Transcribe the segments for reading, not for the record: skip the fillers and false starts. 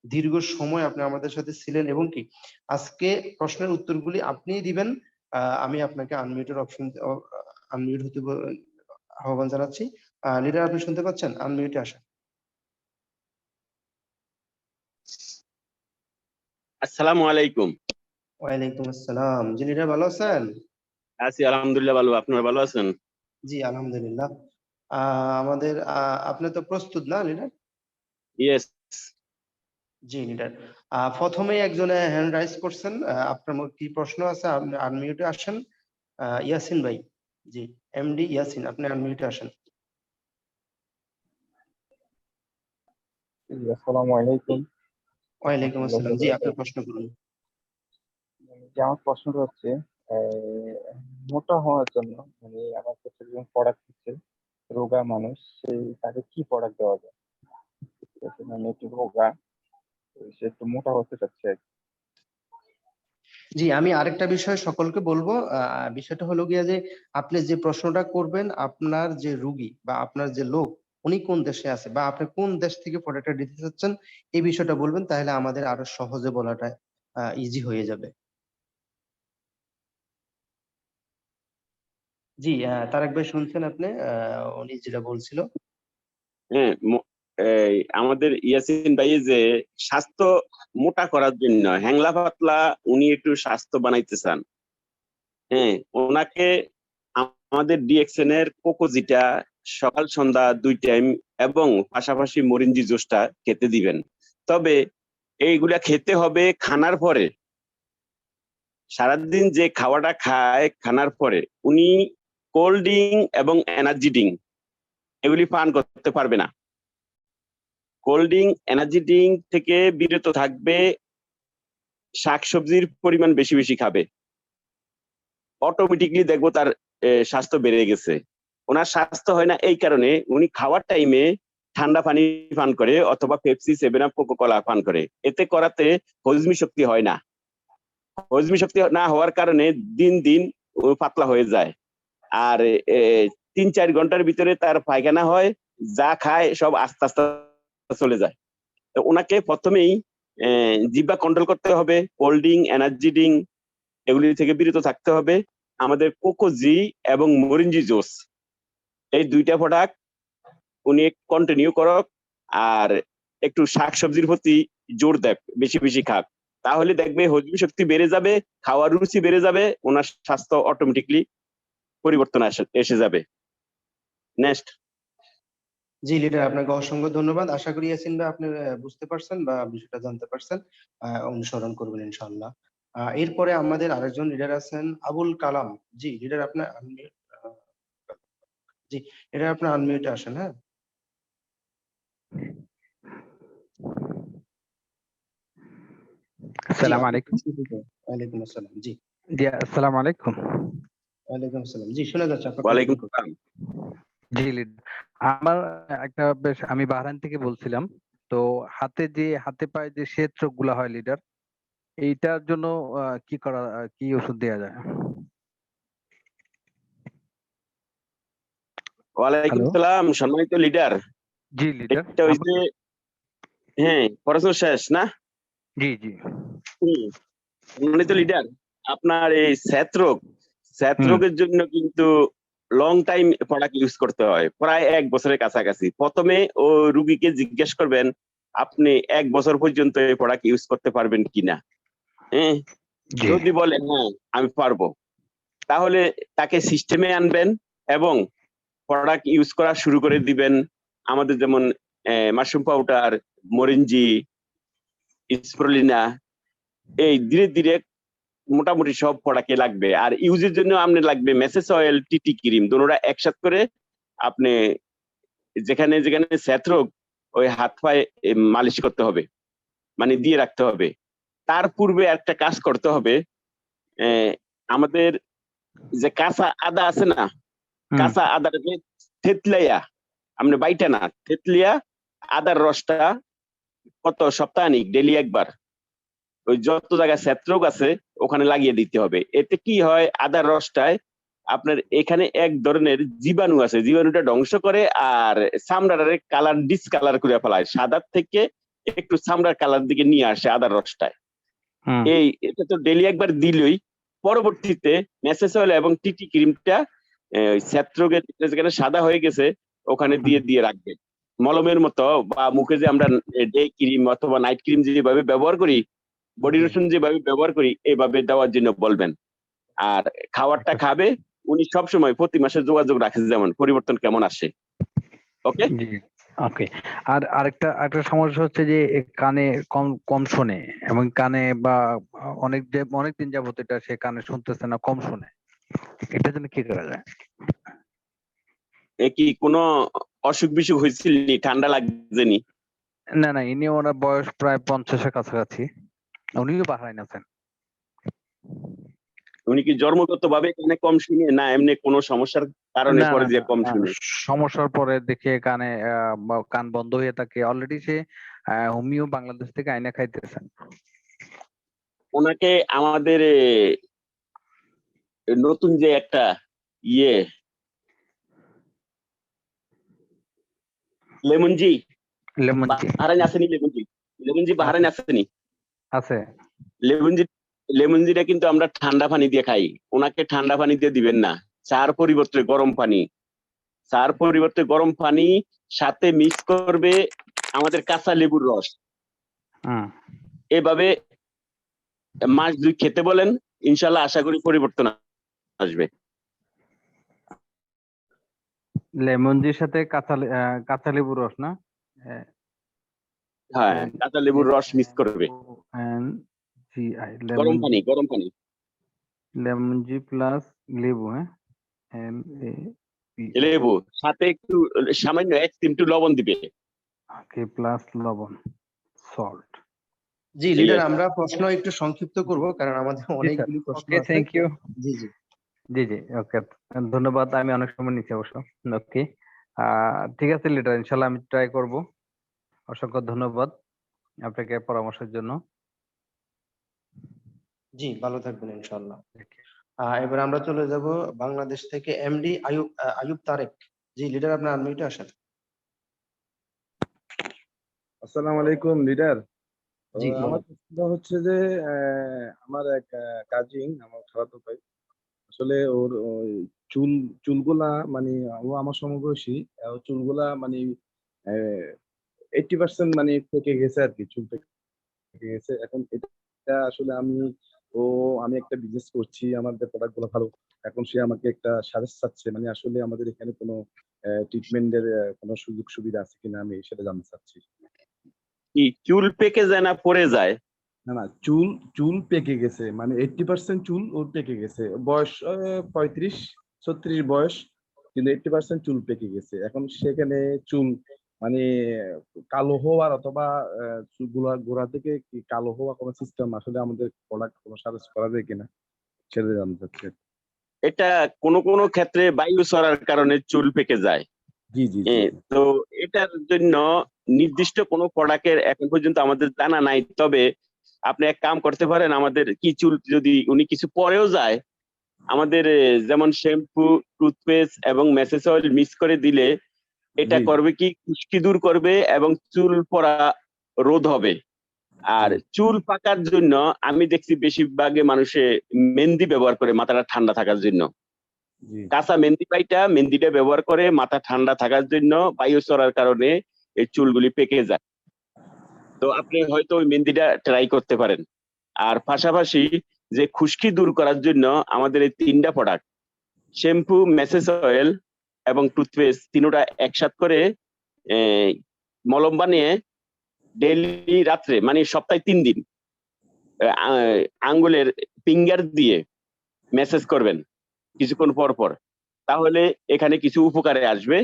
দীর্ঘ সময় আপনি আমাদের সাথে ছিলেন এবং কি আজকে প্রশ্নের উত্তরগুলি আপনিই দিবেন। আমি আপনাকে আনমিউটের অপশন আনমিউট হতে আহ্বান জানাচ্ছি। লিডার আপনি শুনতে পাচ্ছেন? আনমিউটে আসেন। আসসালামু আলাইকুম। ওয়ালাইকুম আসসালাম। জি লিডার ভালো আছেন? আছি আলহামদুলিল্লাহ ভালো, আপনারা ভালো আছেন? জি আলহামদুলিল্লাহ। আমাদের আপনি তো প্রস্তুত না লিডার? ইয়েস। জি লিডার। প্রথমেই একজনে হ্যান্ড রাইজ করছেন, আপনার কি প্রশ্ন আছে? আপনি আনমিউটে আসেন। ইয়াসিন ভাই। জি এমডি ইয়াসিন, আপনি আনমিউটে আসেন। আসসালামু আলাইকুম। ওয়ালাইকুম আসসালাম। জি আপনার প্রশ্ন করুন। যে আমার প্রশ্নটা হচ্ছে মোটা হওয়ার জন্য মানে আমার কাছে একজন প্রোডাক্ট হচ্ছে রোগা মানুষ, সেই তাকে কি প্রোডাক্ট দেওয়া যায়? ঠিক আছে, মানে একটু রোগা, তো সে একটু মোটা হতে চাচ্ছে আর কি। জি আমি আরেকটা বিষয় সকলকে বলবো। বিষয়টা হলো গিয়া যে আপনি যে প্রশ্নটা করবেন, আপনার যে রুগী বা আপনার যে লোক উনি কোন দেশে আছে বা আপনি কোন দেশ থেকে প্রোডাক্টটা দিতে চাচ্ছেন এই বিষয়টা বলবেন, তাহলে আমাদের আরো সহজে বলাটা ইজি হয়ে যাবে। জি তারেক ভাই শুনছেন আপনি? উনি যেটা বলছিল। হ্যাঁ, আমাদের ইয়াসিন ভাই যে স্বাস্থ্য মোটা করার জন্য হ্যাংলা পাতলা উনি একটু স্বাস্থ্য বানাইতে চান। হ্যাঁ, ওনাকে আমাদের ডিএক্সএন এর কোকোজিটা সকাল সন্ধ্যা 2 টাইম এবং পাশাপাশি মরিঞ্জি জুসটা খেতে দিবেন। তবে এইগুলা খেতে হবে খানার পরে। সারাদিন যে খাওয়াটা খায় খানার পরে উনি কোল্ড ড্রিঙ্ক এবং এনার্জি ড্রিঙ্ক এগুলি পান করতে পারবে না। কোল্ড ড্রিঙ্ক এনার্জি ড্রিঙ্ক থেকে বিরত থাকবে, শাকসবজির পরিমাণ বেশি বেশি খাবে। অটোমেটিকলি দেখবো তার স্বাস্থ্য বেড়ে গেছে। ওনার স্বাস্থ্য হয় না এই কারণে উনি খাওয়ার টাইমে ঠান্ডা পানি পান করে অথবা পেপসি, 7 আপ, কোকোকোলা পান করে। এতে করাতে হজমি শক্তি হয় না। হজমি শক্তি না হওয়ার কারণে দিন দিন পাতলা হয়ে যায়। আর 3-4 ঘন্টার ভিতরে তার পায়খানা হয়, যা খায় সব আস্তে আস্তে চলে যায়। তো ওনাকে প্রথমেই জিহ্বা কন্ট্রোল করতে হবে, কোল্ড ড্রিঙ্ক এনার্জি ড্রিঙ্ক এগুলি থেকে বিরত থাকতে হবে। আমাদের কোকোজি এবং মরিঞ্জি জুস এই 2টা প্রোডাক্ট উনি কন্টিনিউ করক, আর একটু শাকসবজির প্রতি জোর দেখ, বেশি বেশি খাক, তাহলে দেখবে হজমি শক্তি বেড়ে যাবে, খাওয়ার রুচি বেড়ে যাবে, ওনার স্বাস্থ্য অটোমেটিকলি পরিবর্তন এসে যাবে। নেক্সট। জি লিডার, আপনাকে অসংখ্য ধন্যবাদ। আশা করি ইয়াসিন ভাই আপনি বুঝতে পারছেন বা বিষয়টা জানতে পারছেন, অনুসরণ করবেন ইনশাআল্লাহ। এরপরে আমাদের আরেকজন লিডার আছেন আবুল কালাম। জি লিডার আপনার জি লিডার আপনার আনমিউটে আসেন। হ্যাঁ আসসালামু আলাইকুম। ওয়ালাইকুম আসসালাম। জি জি আসসালামু আলাইকুম। ওয়ালাইকুম আসসালাম। জি শোনা যাচ্ছে আপনার। ওয়ালাইকুম আসসালাম। জি আমার একটা আমি বাহরাইন থেকে বলছিলাম। তো হাতে পায়ে যে শ্বেত রোগ গুলা হয় লিডার, এইটার জন্য কি ওষুধ দেওয়া যায়? ওয়ালাইকুম আসসালাম সম্মানিত লিডার। জি লিডার। এটা হইছে, হ্যাঁ পড়াশোনা শেষ না? জি জি। সম্মানিত লিডার, আপনার এই শ্বেত রোগের জন্য কিন্তু লং টাইম প্রোডাক্ট ইউজ করতে হয়, প্রায় 1 বছরের কাছাকাছি। প্রথমে ও রুগীকে জিজ্ঞেস করবেন আপনি 1 বছর পর্যন্ত এই প্রোডাক্ট ইউজ করতে পারবেন কিনা। হ্যাঁ, যদি বলে হ্যাঁ আমি পারবো, তাহলে তাকে সিস্টেমে আনবেন এবং প্রোডাক্ট ইউজ করা শুরু করে দিবেন। আমাদের যেমন মাশরুম পাউডার, মরিঞ্জি, স্প্রুলিনা, এই ধীরে ধীরে মোটামুটি সব প্রোডাক্টে লাগবে। আর ইউজের জন্য আপনি লাগবে মেসেজ অয়েল, টিটি ক্রিম, দুটোটা একসাথ করে আপনি যেখানে যেখানে শ্বেত রোগ ওই হাত পায়ে মালিশ করতে হবে, মানে দিয়ে রাখতে হবে। তার পূর্বে একটা কাজ করতে হবে, আমাদের যে কাঁচা আদা আছে না, কাঁচা আদাটাকে থেতলাইয়া, আপনি বাইটা না, থেতলিয়া আদার রসটা কত সপ্তাহানিক ডেলি একবার ওই যত জায়গায় শ্বেত রোগ আছে ওখানে লাগিয়ে দিতে হবে। এতে কি হয়, আদার রসটায় আপনার এখানে এক ধরনের জীবাণু আছে, জীবাণুটা ধ্বংস করে আর চামড়াটারে কালার ডিসকালার করে ফেলায়, সাদার থেকে একটু চামড়ার কালার দিকে নিয়ে আসে আদার রসটায়। হুম এটা তো ডেইলি একবার দিলেই পরবর্তীতে মেসেজ অয়েল এবং টিটি ক্রিমটা ছত্রকের যেখানে সাদা হয়ে গেছে ওখানে দিয়ে দিয়ে রাখবে মলমের মতো, বা মুখে যে আমরা ডে ক্রিম অথবা নাইট ক্রিম যেভাবে ব্যবহার করি, বডি লোশন যেভাবে ব্যবহার করি এইভাবে দেওয়ার জন্য বলবেন। আর খাবারটা খাবে, উনি সবসময় প্রতি মাসে যোগাযোগ রাখে যেমন পরিবর্তন কেমন আসে। ওকে, জি ওকে। আর আরেকটা সমস্যা হচ্ছে যে এ কানে কম কম শোনে, এবং কানে বা অনেক দিন যাবত এটা সে কানে শুনতেছে না, কম শোনে। এটার জন্য কি করা যায়? এ কি কোনো অসুখ বিসুখ হয়েছিল, ঠান্ডা লাগছেনি? না, ইনি ওনার বয়স প্রায় 50-এর কাছাকাছি, উনিও বাহারাইন আছেন। উনি কি জন্মগত ভাবে কানে কম শুনে, না এমনি কোনো সমস্যার কারণে না পরে যে কম না, শুনে? সমস্যার পরে দেখে কানে কান বন্ধ হয়ে থাকে। অলরেডি সে হোমিও বাংলাদেশ থেকে আইনা খাইতেছেন। ওনাকে আমাদের নতুন যে একটা ইয়ে লেমনজি লেমন টি বাহারাইন আসেনি, লেমনজি বাহারাইন আসেনি। আছে। লেমনজি লেমনজিটা কিন্তু আমরা ঠান্ডা পানি দিয়ে খাই, ওনাকে ঠান্ডা পানি দিয়ে দিবেন না। চার পরিবর্তে গরম পানি, চার পরিবর্তে গরম পানি সাথে মিক্স করবে আমাদের কাঁচা লেবুর রস। হুম এভাবে মাস 2 খেতে বলেন, ইনশাল্লাহ আশা করি পরিবর্তন আসবে। লেমনজির সাথে কাঁচা লেবুর রস না? হ্যাঁ, কাঁচা লেবুর রস মিক্স করবে, LMONGI গরম লেমন পানি, গরম পানি। লেমনজি প্লাস লেবু, হ্যাঁ, LAPI লেবু সাথে একটু সামান্য 1 চিমটি লবণ দিবে। ওকে, প্লাস লবণ, সল্ট। জি এই লিডার, আর কি। আমরা প্রশ্ন একটু সংক্ষিপ্ত করব কারণ আমাদের জি স্যার, অনেকগুলি প্রশ্ন ওকে, আছে। Thank you. জি জি জি ওকে, ধন্যবাদ। আমি অনেক সময় নিচ্ছি অবশ্য। ওকে, ঠিক আছে লিডার, ইনশাল্লাহ আমি ট্রাই করব। অসংখ্য ধন্যবাদ আপনাকে পরামর্শের জন্য। জি, ভালো থাকবেন ইনশাআল্লাহ। এবার আমরা চলে যাব বাংলাদেশ থেকে এমডি আয়ুব তারেক। জি লিডার, আপনার আনমিউটে আসেন। আসসালামু আলাইকুম লিডার। জি আমার বলুন। প্রশ্নটা হচ্ছে যে আমার এক কাজিন, আমার খালাতো ভাই, আসলে ওর ওই চুলগুলা মানে ও আমার সমবয়সী, ওর চুলগুলা মানে 80% মানে পেকে গেছে আর কি, চুল পেকে গেছে। এখন এটা আসলে আমি একটা বিজনেস করছি, আমাদের প্রোডাক্ট গুলো ভালো। এখন সে আমাকে একটা সাজেস্ট চাচ্ছে, মানে আসলে আমাদের এখানে কোনো ট্রিটমেন্টের কোনো সুযোগ সুবিধা আছে কিনা, আমি সেটা জানতে চাচ্ছি। কি চুল পেকে যায় না পড়ে যায়? না, চুল চুল পেকে গেছে, মানে 80% চুল ওর পেকে গেছে। বয়স 35-36 বয়স, কিন্তু 80% চুল পেকে গেছে। এখন সেখানে চুল মানে কালো হওয়ার অথবা চুল গোড়া থেকে কি কালো হওয়া কোনো সিস্টেম আসলে আমাদের প্রোডাক্ট কোনো সাজেস্ট করা যায় কিনা, সেটা জানতে চাচ্ছি। এটা কোনো কোনো ক্ষেত্রে বায়ু ছড়ার কারণে চুল পেকে যায়। জি জি জি জি। তো এটার জন্য নির্দিষ্ট কোনো প্রোডাক্টের এখন পর্যন্ত আমাদের জানা নাই। তবে আপনি এক কাম করতে পারেন, আমাদের কি চুল যদি উনি কিছু পরেও যায়, আমাদের যেমন শ্যাম্পু, টুথপেস্ট এবং মেসেজ অয়েল মিক্স করে দিলে এটা জি করবে কি খুশকি দূর করবে এবং চুল পড়া রোধ হবে। আর জি চুল পাকার জন্য আমি দেখছি বেশিরভাগে মানুষে মেহেন্দি ব্যবহার করে মাথাটা ঠান্ডা থাকার জন্য। জি কাঁচা মেহেন্দি পাইটা মেহেন্দিটা ব্যবহার করে মাথা ঠান্ডা থাকার জন্য, বায়ু চলার কারণে এই চুলগুলি পেকে যায়। তো আপনি হয়তো ওই মেহেন্দিটা ট্রাই করতে পারেন। আর পাশাপাশি যে খুশকি দূর করার জন্য আমাদের এই 3টা প্রোডাক্ট, শ্যাম্পু, মেসেজ অয়েল এবং টুথপেস্ট, তিনোটা একসাথে করে মলম বানিয়ে ডেইলি রাত্রে মানে সপ্তাহে 3 দিন আঙ্গুলের ফিঙ্গার দিয়ে মেসেজ করবেন কিছুক্ষণ পর পর, তাহলে এখানে কিছু উপকারে আসবে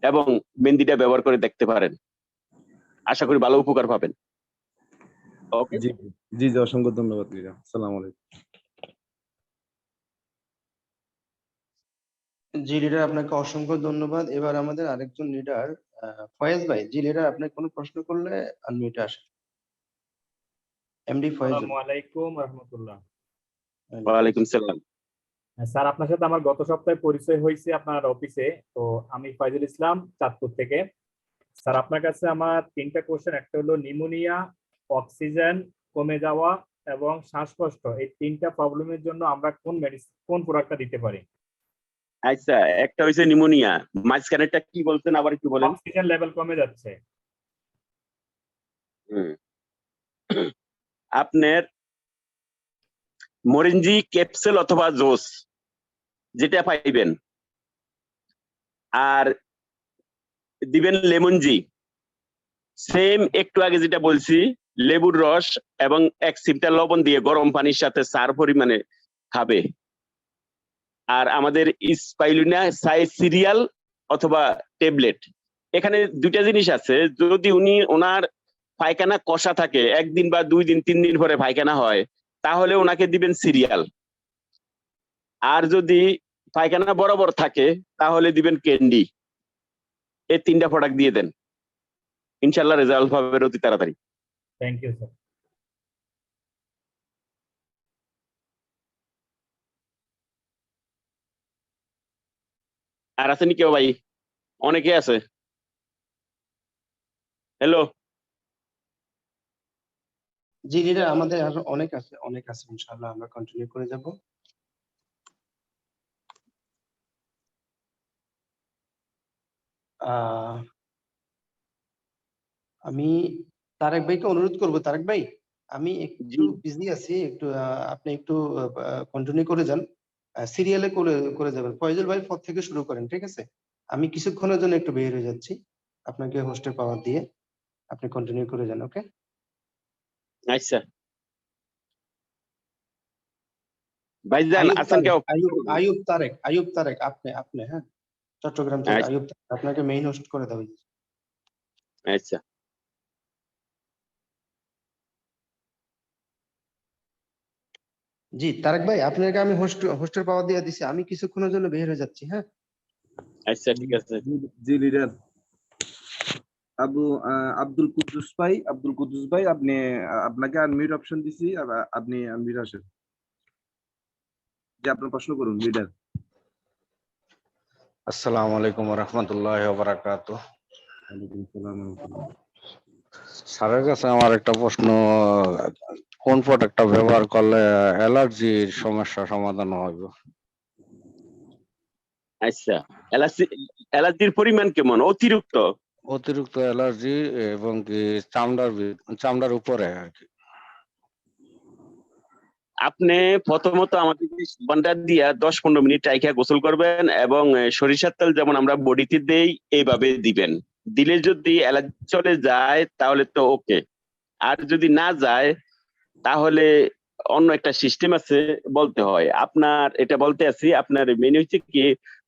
এবং মেহেন্দিটা ব্যবহার করে দেখতে পারেন। আশা করি ভালো উপকার পাবেন। ওকে, জি জি জি, অসংখ্য ধন্যবাদ লিডার। আসসালামু আলাইকুম। জি লিডার, আপনাকে অসংখ্য ধন্যবাদ। এবার আমাদের আরেকজন লিডার ফয়েজ ভাই। জি লিডার, আপনি কোনো প্রশ্ন করলে আনমিউটে আসেন। এমডি ফয়েজুল। আসসালামু আলাইকুম রহমতুল্লাহ। ওয়ালাইকুম সালাম। স্যার, আপনার সাথে আমার গত সপ্তাহে পরিচয় হয়েছে আপনার অফিসে। তো আমি ফয়জুল ইসলাম, চাঁদপুর থেকে। স্যার আপনার কাছে আমার 3টা কোশ্চেন, একটা হলো নিউমোনিয়া, অক্সিজেন কমে যাওয়া এবং শ্বাসকষ্ট, এই 3টা প্রবলেমের জন্য আমরা কোন প্রোডাক্টটা দিতে পারি? আচ্ছা, একটা হয়েছে নিউমোনিয়া, মাঝখানেরটা কি বলছেন আবার একটু বলেন। অক্সিজেন লেভেল কমে যাচ্ছে। হুম। আপনার মরিনজি ক্যাপসুল অথবা জোস যেটা পাইবেন, আর দিবেন লেমনজি, সেম একটু আগে যেটা বলছি, লেবুর রস এবং 1 চিমটা লবণ দিয়ে গরম পানির সাথে 4 পরিমাণে খাবে। আর আমাদের স্পাইরুলিনা সিরিয়াল অথবা ট্যাবলেট, এখানে 2টা জিনিস আছে। যদি ওনার পায়খানা কষা থাকে, 1 দিন বা 2 দিন 3 দিন পরে পায়খানা হয়, তাহলে ওনাকে দিবেন সিরিয়াল। আর যদি পায়খানা বরাবর থাকে তাহলে দিবেন ক্যান্ডি। এই 3টা প্রোডাক্ট দিয়ে দেন, ইনশাল্লাহ রেজাল্ট পাবেন অতি তাড়াতাড়ি। Thank you sir. আর আছে নি কেউ ভাই? অনেকে আছে। হ্যালো। জি লিডার, আমাদের আরো অনেক আছে ইনশাআল্লাহ, আমরা কন্টিনিউ করে যাব। আমি তারেক ভাইকে অনুরোধ করব, তারেক ভাই আমি একটু বিজি আছি, একটু আপনি একটু কন্টিনিউ করে যান, সিরিয়ালে করে যাবেন। ফয়জুল ভাই পর থেকে শুরু করেন, ঠিক আছে? আমি কিছুক্ষণের জন্য একটু বের হয়ে যাচ্ছি, আপনাকে হোস্টের পাওয়ার দিয়ে আপনি কন্টিনিউ করে যান, ওকে? আচ্ছা ভাইজান, আইয়ুব আছেন তারেক, কেউ? আইয়ুব তারেক, আপনি হ্যাঁ, চট্টগ্রাম থেকে আচ্ছা আইয়ুব তারেক, আপনাকে মেইন হোস্ট করে দেওয়া হয়েছে। আচ্ছা। জি তারেক ভাই, আপনাকে আমি হোস্টের পাওয়ার দিয়ে দিছি, আমি কিছুক্ষণের জন্য বের হয়ে যাচ্ছি, হ্যাঁ? আচ্ছা ঠিক আছে। জি লিডার। আব্দুল কুদ্দুস ভাই, আপনি আপনাকে আনমিউট অপশন দিছি, আপনি আনমিউট আসেন, যে আপনার প্রশ্ন করুন লিডার। আসসালামু আলাইকুম ওয়া রাহমাতুল্লাহি ওয়া বারাকাতুহু। ওয়ালাইকুম আসসালাম ওয়া রাহমাতুল্লাহ। স্যারের কাছে আমার একটা প্রশ্ন, কোন প্রোডাক্টটা ব্যবহার করলে অ্যালার্জির সমস্যা সমাধান হবে? আচ্ছা, অ্যালার্জির পরিমাণ কেমন? অতিরিক্ত? অতিরিক্ত অ্যালার্জি এবং কি চামড়ার উপরে আর কি। আপনি প্রথমত আমাকে সাবানটা দিয়া 10-15 মিনিট রাইখা গোসল করবেন, এবং সরিষার তেল যেমন আমরা বডিতে দেই এইভাবে দিবেন। দিলে যদি অ্যালার্জি চলে যায় তাহলে তো ওকে, আর যদি না যায় তাহলে অন্য একটা সিস্টেম আছে, বলতে হয়। আপনার এটা বলতে আছি, আপনার মেনু হচ্ছে কি,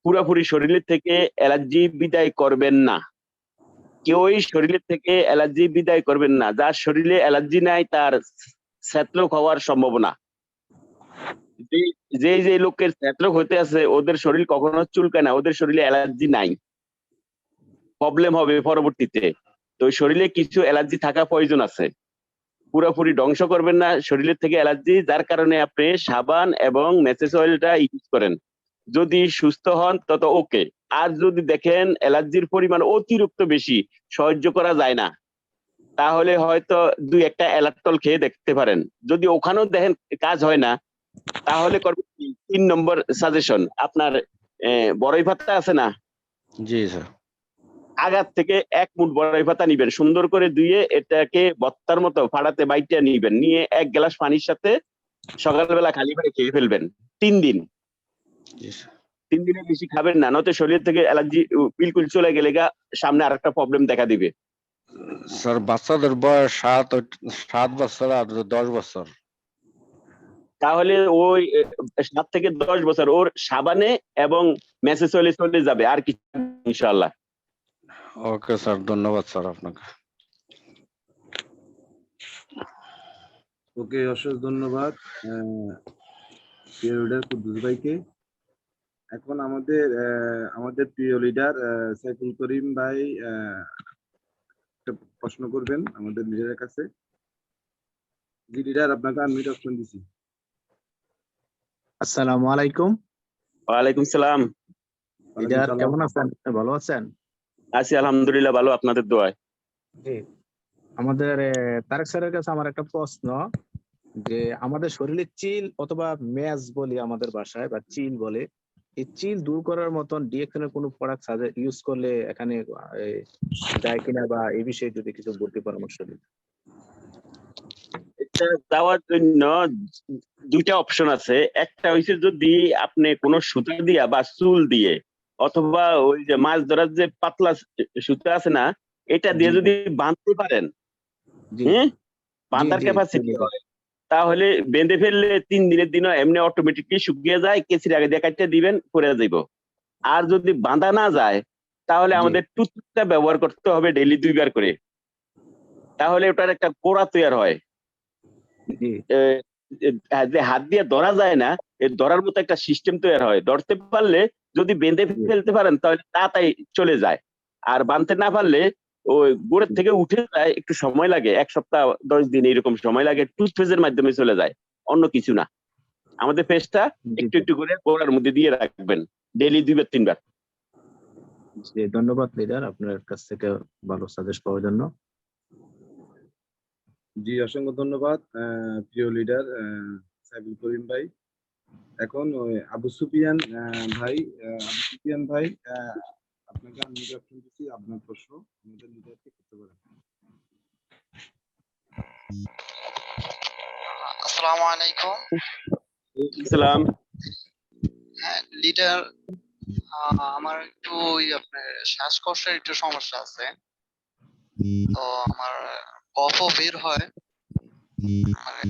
পুরোপুরি শরীরের থেকে অ্যালার্জি বিদায় করবেন না। কেউই শরীরের থেকে অ্যালার্জি বিদায় করবেন না। যার শরীরে অ্যালার্জি নাই তার ছ্যাঁতরোগ হওয়ার সম্ভাবনা। যে লোকের ছ্যাঁতরোগ হইতে আছে ওদের শরীর কখনো চুলকায় না, ওদের শরীরে অ্যালার্জি নাই, প্রবলেম হবে পরবর্তীতে। তো শরীরে কিছু অ্যালার্জি থাকা প্রয়োজন আছে, পুরোপুরি ধ্বংস করবেন না শরীরের থেকে অ্যালার্জি, যার কারণে আপনি সাবান এবং মেসেজ অয়েলটা ইউজ করেন। যদি সুস্থ হন তত ওকে। আর যদি দেখেন অ্যালার্জির পরিমাণ অতিরিক্ত বেশি, সহ্য করা যায় না, তাহলে হয়তো 2-1টা অ্যালার্টল খেয়ে দেখতে পারেন। যদি ওখানেও দেখেন কাজ হয় না, তাহলে করবেন 3 নম্বর সাজেশন, আপনার বড়ই পাতা আছে না, জি স্যার। আগার থেকে 1 মুঠ বড়ই পাতা নিবেন, সুন্দর করে ধুয়ে এটাকে বত্তার মতো ফাড়াতে বাইটা নিবেন, নিয়ে 1 গ্লাস পানির সাথে সকালবেলা খালি পেটে খেয়ে ফেলবেন 3 দিন। জি স্যার। 3 দিনের বেশি খাবেন না, নয়তো শরীর থেকে অ্যালার্জি বিলকুল চলে গেলে সামনে আরেকটা প্রবলেম দেখা দিবে। স্যার বাচ্চাদের বয়স 7 বছর আর 10 বছর। তাহলে ওই 7 থেকে 10 বছর ওর সাবানে এবং মেসেজ অয়েলে চলে যাবে, আর কিছু ইনশাআল্লাহ। ওকে স্যার, ধন্যবাদ স্যার আপনাকে। ওকে, অশেষ ধন্যবাদ প্রিয় লিডার কুদ্দুস ভাইকে। এখন আমাদের প্রিয় লিডার সাইফুল করিম ভাই একটা প্রশ্ন করবেন আমাদের লিডারের কাছে। জি লিডার, আপনাকে আনমিউট অপশন দিছি। আসসালামু আলাইকুম। ওয়ালাইকুম সালাম। লিডার কেমন আছেন? ভালো আছেন? আছি আলহামদুলিল্লাহ ভালো, আপনাদের দোয়ায়। জি, আমাদের তারেক স্যারের কাছে আমার একটা প্রশ্ন, যে আমাদের শরীরে চিল অথবা ম্যাজ বলি আমাদের ভাষায়, বা চিল বলে, এই চিল দূর করার মতন ডিএক্সএল এর কোনো প্রোডাক্ট ইউজ করলে এখানে যায় কিনা, বা এই বিষয়ে যদি কিছু বলতে পরামর্শ দিন। এটা দেওয়ার জন্য দুইটা অপশন আছে। একটা হইছে যদি আপনি কোনো সুতা দিয়া বা চুল দিয়ে অথবা ওই যে মাছ ধরার যে পাতলা সুতা আছে না, এটা দিয়ে জি, যদি বাঁধতে পারেন, জি, হ্যাঁ, জি, বাঁধার জি, ক্যাপাসিটি হয়, তাহলে বেঁধে ফেললে 3 দিনের দিনও এমনি অটোমেটিকলি শুকিয়ে যায়, কেচির আগে দিয়ে কাটতে দিবেন, পরে যাইব। আর যদি বাঁধা না যায় তাহলে জি, আমাদের টুথপিকটা ব্যবহার করতে হবে ডেইলি 2 বার করে, তাহলে ওটার একটা কোড়া তৈরি হয়। জি, যে হাত দিয়ে ধরা যায় না, এই ধরার মতো একটা সিস্টেম তৈরি হয়। ধরতে পারলে যদি বেঁধে জি, ফেলতে পারেন তাহলে তাড়াতাড়ি চলে যায়। আর বাঁধতে না পারলে ওই গোড়ের থেকে উঠে যায়, একটু সময় লাগে, 1 সপ্তাহ 10 দিন এরকম সময় লাগে, টুথপেস্টের মাধ্যমে চলে যায়, অন্য কিছু না। আমাদের পেস্টটা জি, একটু একটু করে গোড়ার মধ্যে দিয়ে রাখবেন ডেইলি 2 বার 3 বার। জি, ধন্যবাদ লিডার আপনার কাছ থেকে ভালো সাজেস্ট পাওয়ার জন্য। জি, অসংখ্য ধন্যবাদ প্রিয় লিডার সাইফুল করিম ভাই। এখন ওই আবু সুফিয়ান ভাই, আপনাকে আমি অপশন দিচ্ছি, আপনার প্রশ্ন আমাদের লিডারকে করতে পারেন। আসসালামু আলাইকুম। সালাম। হ্যাঁ লিডার, আমার একটু ওই আপনার শ্বাসকষ্টের একটু সমস্যা আছে। তো আমার কফও বের হয়। মানে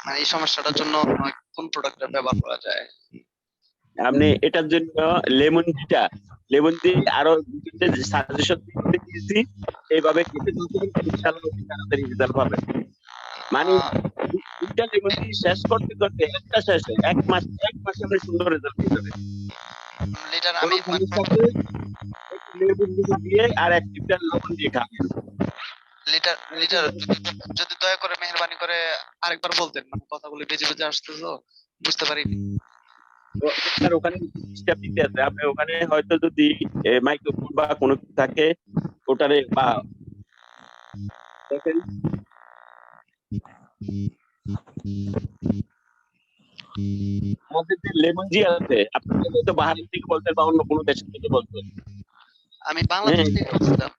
মানে এই সমস্যাটার জন্য আমার কোন প্রোডাক্টটা ব্যবহার করা যায়? আপনি এটার জন্য লেমন টি আরো সাজেশন দিয়েছি, এইভাবে খেতে থাকবেন, ইনশাআল্লাহ অতি তাড়াতাড়ি রেজাল্ট পাবেন। মানে আহ, 2টা লেমন টি শেষ করতে করতে একটা শেষে 1 মাসে আপনি সুন্দর রেজাল্ট পেয়ে যাবেন। লিডার কোনো আমি সমস্যাতে একটু লেবু দিয়ে আর 1 টিপটা লবণ দিয়ে খাবেন। লিডার লিডার যদি দয়া করে মেহেরবানি করে আরেকবার বলতেন, মানে কথাগুলো বেজে বেজে আসছে তো বুঝতে পারিনি। তো আপনার ওখানে স্টেপ দিতে আছে, আপনি ওখানে হয়তো যদি মাইক্রোফোন বা কোনো কিছু থাকে ওটারে বা দেখেন। আমাদের যে লেমন জি আছে, আপনি হয়তো বাহারের থেকে বলতেন বা অন্য কোনো দেশ থেকে বলতেন। আমি বাংলাদেশ হ্যাঁ, থেকে বলছিলাম।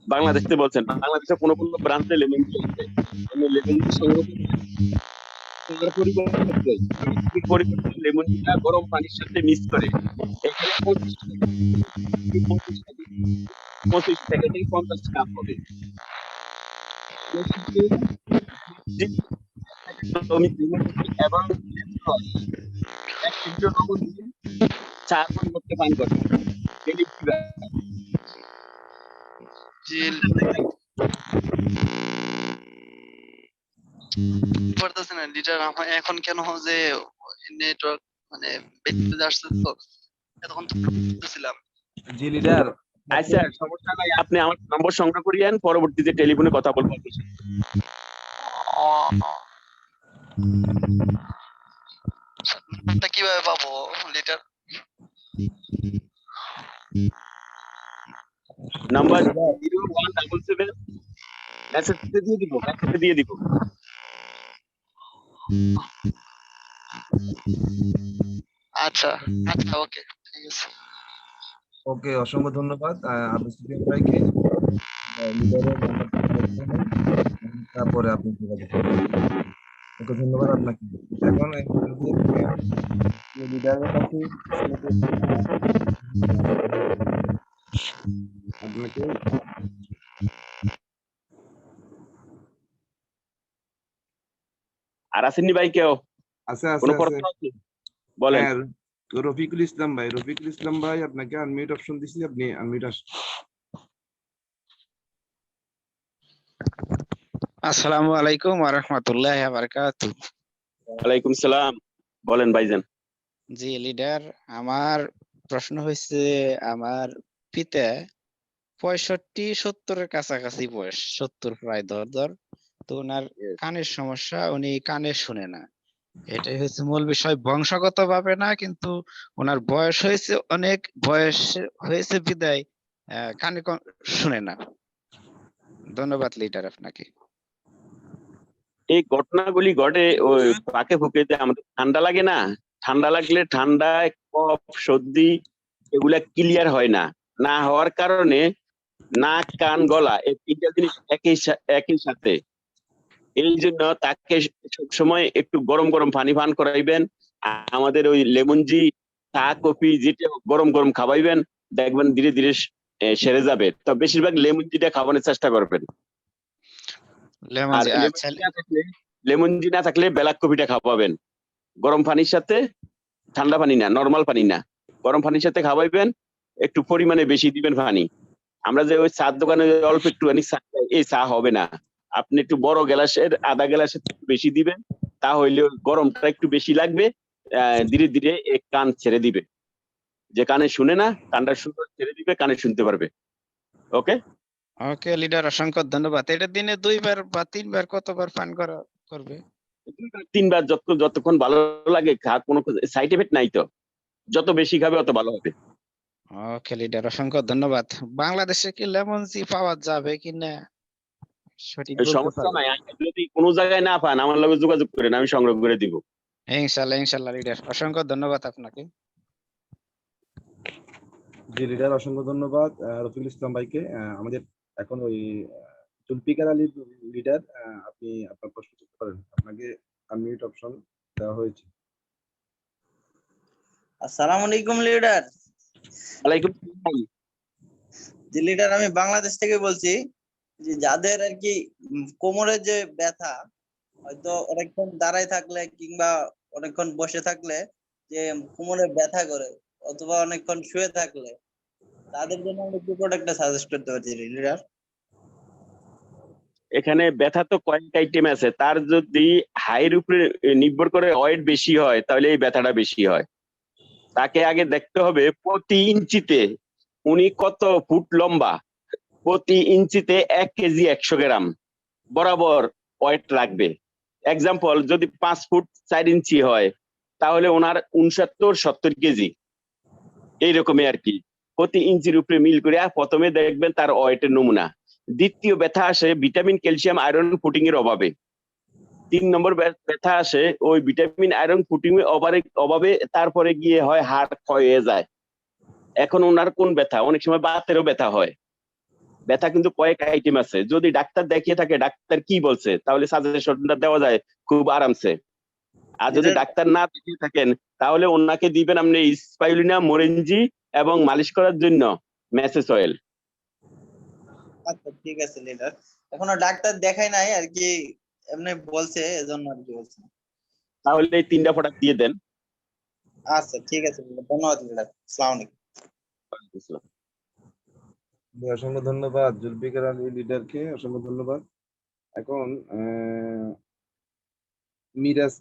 বাংলাদেশ থেকে বলছেন। বাংলাদেশের কোনো কোনো ব্রাঞ্চে লেমন জি আছে, আপনি লেমন জি সংগ্রহ করার পরিবর্তে পরিবর্তে লেমন জিটা গরম পানির সাথে মিক্স করে এখানে 25 থেকে 50 কাপ হবে। এবং 1 কেজি লবণ দিয়ে 4 পরিবর্তে পান করবেন। জি পারতেছে না লিডার, আমার এখন কেন যে নেটওয়ার্ক মানে বেশি আসছে তো, এতক্ষণ তো বলতেছিলাম। জি লিডার, আচ্ছা, সমস্যা নাই, আপনি আমার নম্বর সংগ্রহ করিয়েন, পরবর্তীতে টেলিফোনে কথা বলবো। নাম্বারটা কিভাবে পাবো লিডার? নাম্বার 0177 মেসেজে দিয়ে দিব। আচ্ছা আচ্ছা, ওকে, ঠিক আছে। ওকে, অসংখ্য ধন্যবাদ আবু সুফিয়ান ভাইকে। লিডারের তারপরে আপনি যোগাযোগ করবেন। ওকে, ধন্যবাদ আপনাকে। এখন লিডারের কাছে আপনাকে আর আসেননি ভাই কেউ? আছে আছে কোনো আছে প্রশ্ন আছে? বলেন। হ্যাঁ, রফিকুল ইসলাম ভাই আপনাকে আনমিউট অপশন দিছি, আপনি আনমিউট আসসালামু আলাইকুম ওয়া রাহমাতুল্লাহি ওয়া বারাকাতুহু। ওয়ালাইকুম সালাম, বলেন ভাইজান। জি লিডার, আমার প্রশ্ন হয়েছে, আমার পিতা 65-70 এর কাছাকাছি বয়স, 70 প্রায় ধর। তো ওনার কানের সমস্যা, উনি কানে শুনে না। এটাই হচ্ছে মূল বিষয়, বংশগত ভাবে না, কিন্তু ওনার বয়স হয়েছে, অনেক বয়স হয়েছে বিদায় কানে শুনে না। ধন্যবাদ লিডার আপনাকে। এই ঘটনাগুলি ঘটে ওই ফাঁকে ফুঁকে, যে আমাদের ঠান্ডা লাগে না, ঠান্ডা লাগলে ঠান্ডায় কফ সর্দি এগুলা ক্লিয়ার হয় না, না হওয়ার কারণে নাক কান গলা এই তিনটা জিনিস একই সাথে। এই জন্য তাকে সবসময় একটু গরম গরম পানি পান করাইবেন, আমাদের ওই লেমন জি, চা কফি যেটা গরম গরম খাওয়াইবেন, দেখবেন ধীরে ধীরে সেরে যাবে। তো বেশিরভাগ লেমন জিটা খাওয়ানোর চেষ্টা করবেন। লেমন আর জি, আচ্ছা লেমন জি না থাকলে ব্ল্যাক কফিটা খাওয়াবেন, গরম পানির সাথে, ঠান্ডা পানি না, নর্মাল পানি না, গরম পানির সাথে খাওয়াইবেন, একটু পরিমাণে বেশি দিবেন পানি। আমরা যে ওই চার দোকানে অল্প একটুখানি চা খাই, এই চা হবে না, আপনি একটু বড় গ্লাসের আধা গ্লাসের একটু বেশি দিবেন, তাহলে গরমটা একটু বেশি লাগবে, ধীরে ধীরে কান ছেড়ে দিবে। যে কানে শুনে না, কানটা ছেড়ে দিবে, কানে শুনতে পারবে। ওকে ওকে লিডার, অসংখ্য ধন্যবাদ। এটা দিনে 2 বার বা 3 বার কতবার পান করা করবে? 3 বার যতক্ষণ ভালো লাগে খা, কোনো সাইড এফেক্ট নাই তো, যত বেশি খাবে অত ভালো হবে। ওকে লিডার, অসংখ্য ধন্যবাদ। বাংলাদেশে কি লেমন জি পাওয়া যাবে কিনা সঠিক বলতে সমস্যা পারবেন? নাই, যদি কোনো জায়গায় না পান আমার লগে যোগাযোগ করেন, আমি সংগ্রহ করে দিব। ইনশাল্লাহ ইনশাল্লাহ লিডার, অসংখ্য ধন্যবাদ আপনাকে। জি লিডার, অসংখ্য ধন্যবাদ রফিকুল ইসলাম ভাইকে। আমাদের এখন ওই জুলফিকার আলী লিডার, আপনি আপনার প্রশ্ন করতে পারেন, আপনাকে আনমিউট অপশন দেওয়া হয়েছে। আসসালামু আলাইকুম লিডার। ওয়ালাইকুম আসসালাম। জি লিডার, আমি বাংলাদেশ থেকে বলছি। যে যাদের আর কি কোমরের যে ব্যথা, হয়তো অনেকক্ষণ দাঁড়ায় থাকলে কিংবা অনেকক্ষণ বসে থাকলে যে কোমরে ব্যথা করে, অথবা অনেকক্ষণ শুয়ে থাকলে, তাদের জন্য আমরা কি প্রোডাক্টটা সাজেস্ট করতে পারি লিডার? এখানে ব্যথা তো কয়েক আইটেম আছে, তার যদি হাইয়ের উপরে নির্ভর করে ওয়েট বেশি হয়, তাহলে এই ব্যথাটা বেশি হয়। তাকে আগে দেখতে হবে প্রতি ইঞ্চিতে উনি কত ফুট লম্বা, প্রতি ইঞ্চিতে 1 কেজি 100 গ্রাম বরাবর ওয়েট লাগবে। এক্সাম্পল, যদি 5 ফুট 4 ইঞ্চি হয়, তাহলে ওনার 69-70 কেজি, এইরকমই আর কি। প্রতি ইঞ্চির উপরে মিল করে প্রথমে দেখবেন তার ওয়েটের নমুনা। দ্বিতীয় ব্যথা আসে ভিটামিন, ক্যালসিয়াম, আয়রন, প্রোটিন এর অভাবে। 3 নম্বর ব্যথা আসে ওই ভিটামিন, আয়রন, প্রোটিন অভাবে, তারপরে গিয়ে হয় হাড় ক্ষয় হয়ে যায়। এখন ওনার কোন ব্যথা, অনেক সময় বাতেরও ব্যথা হয়। ব্যথা কিন্তু কয়েক আইটেম আছে, যদি ডাক্তার দেখিয়ে থাকে ডাক্তার কি বলছে, তাহলে সাজেশনটা দেওয়া যায় খুব আরামসে। আর যদি ডাক্তার না দেখিয়ে থাকেন, তাহলে ওনাকে দিবেন আপনি স্পাইরুলিনা, মোরেনজি এবং মালিশ করার জন্য মেসেজ অয়েল। আচ্ছা ঠিক আছে লিডার, এখনো ডাক্তার দেখাই নাই আর কি, এমনি বলছে এজন্য আর কি বলছি। তাহলে এই 3টা প্রোডাক্ট দিয়ে দেন। আচ্ছা ঠিক আছে লিডার, ধন্যবাদ লিডার। আসসালামু আলাইকুম। অসংখ্য ধন্যবাদ জুলফিকার আলী লিডারকে, অসংখ্য ধন্যবাদ। এখন মিরাজ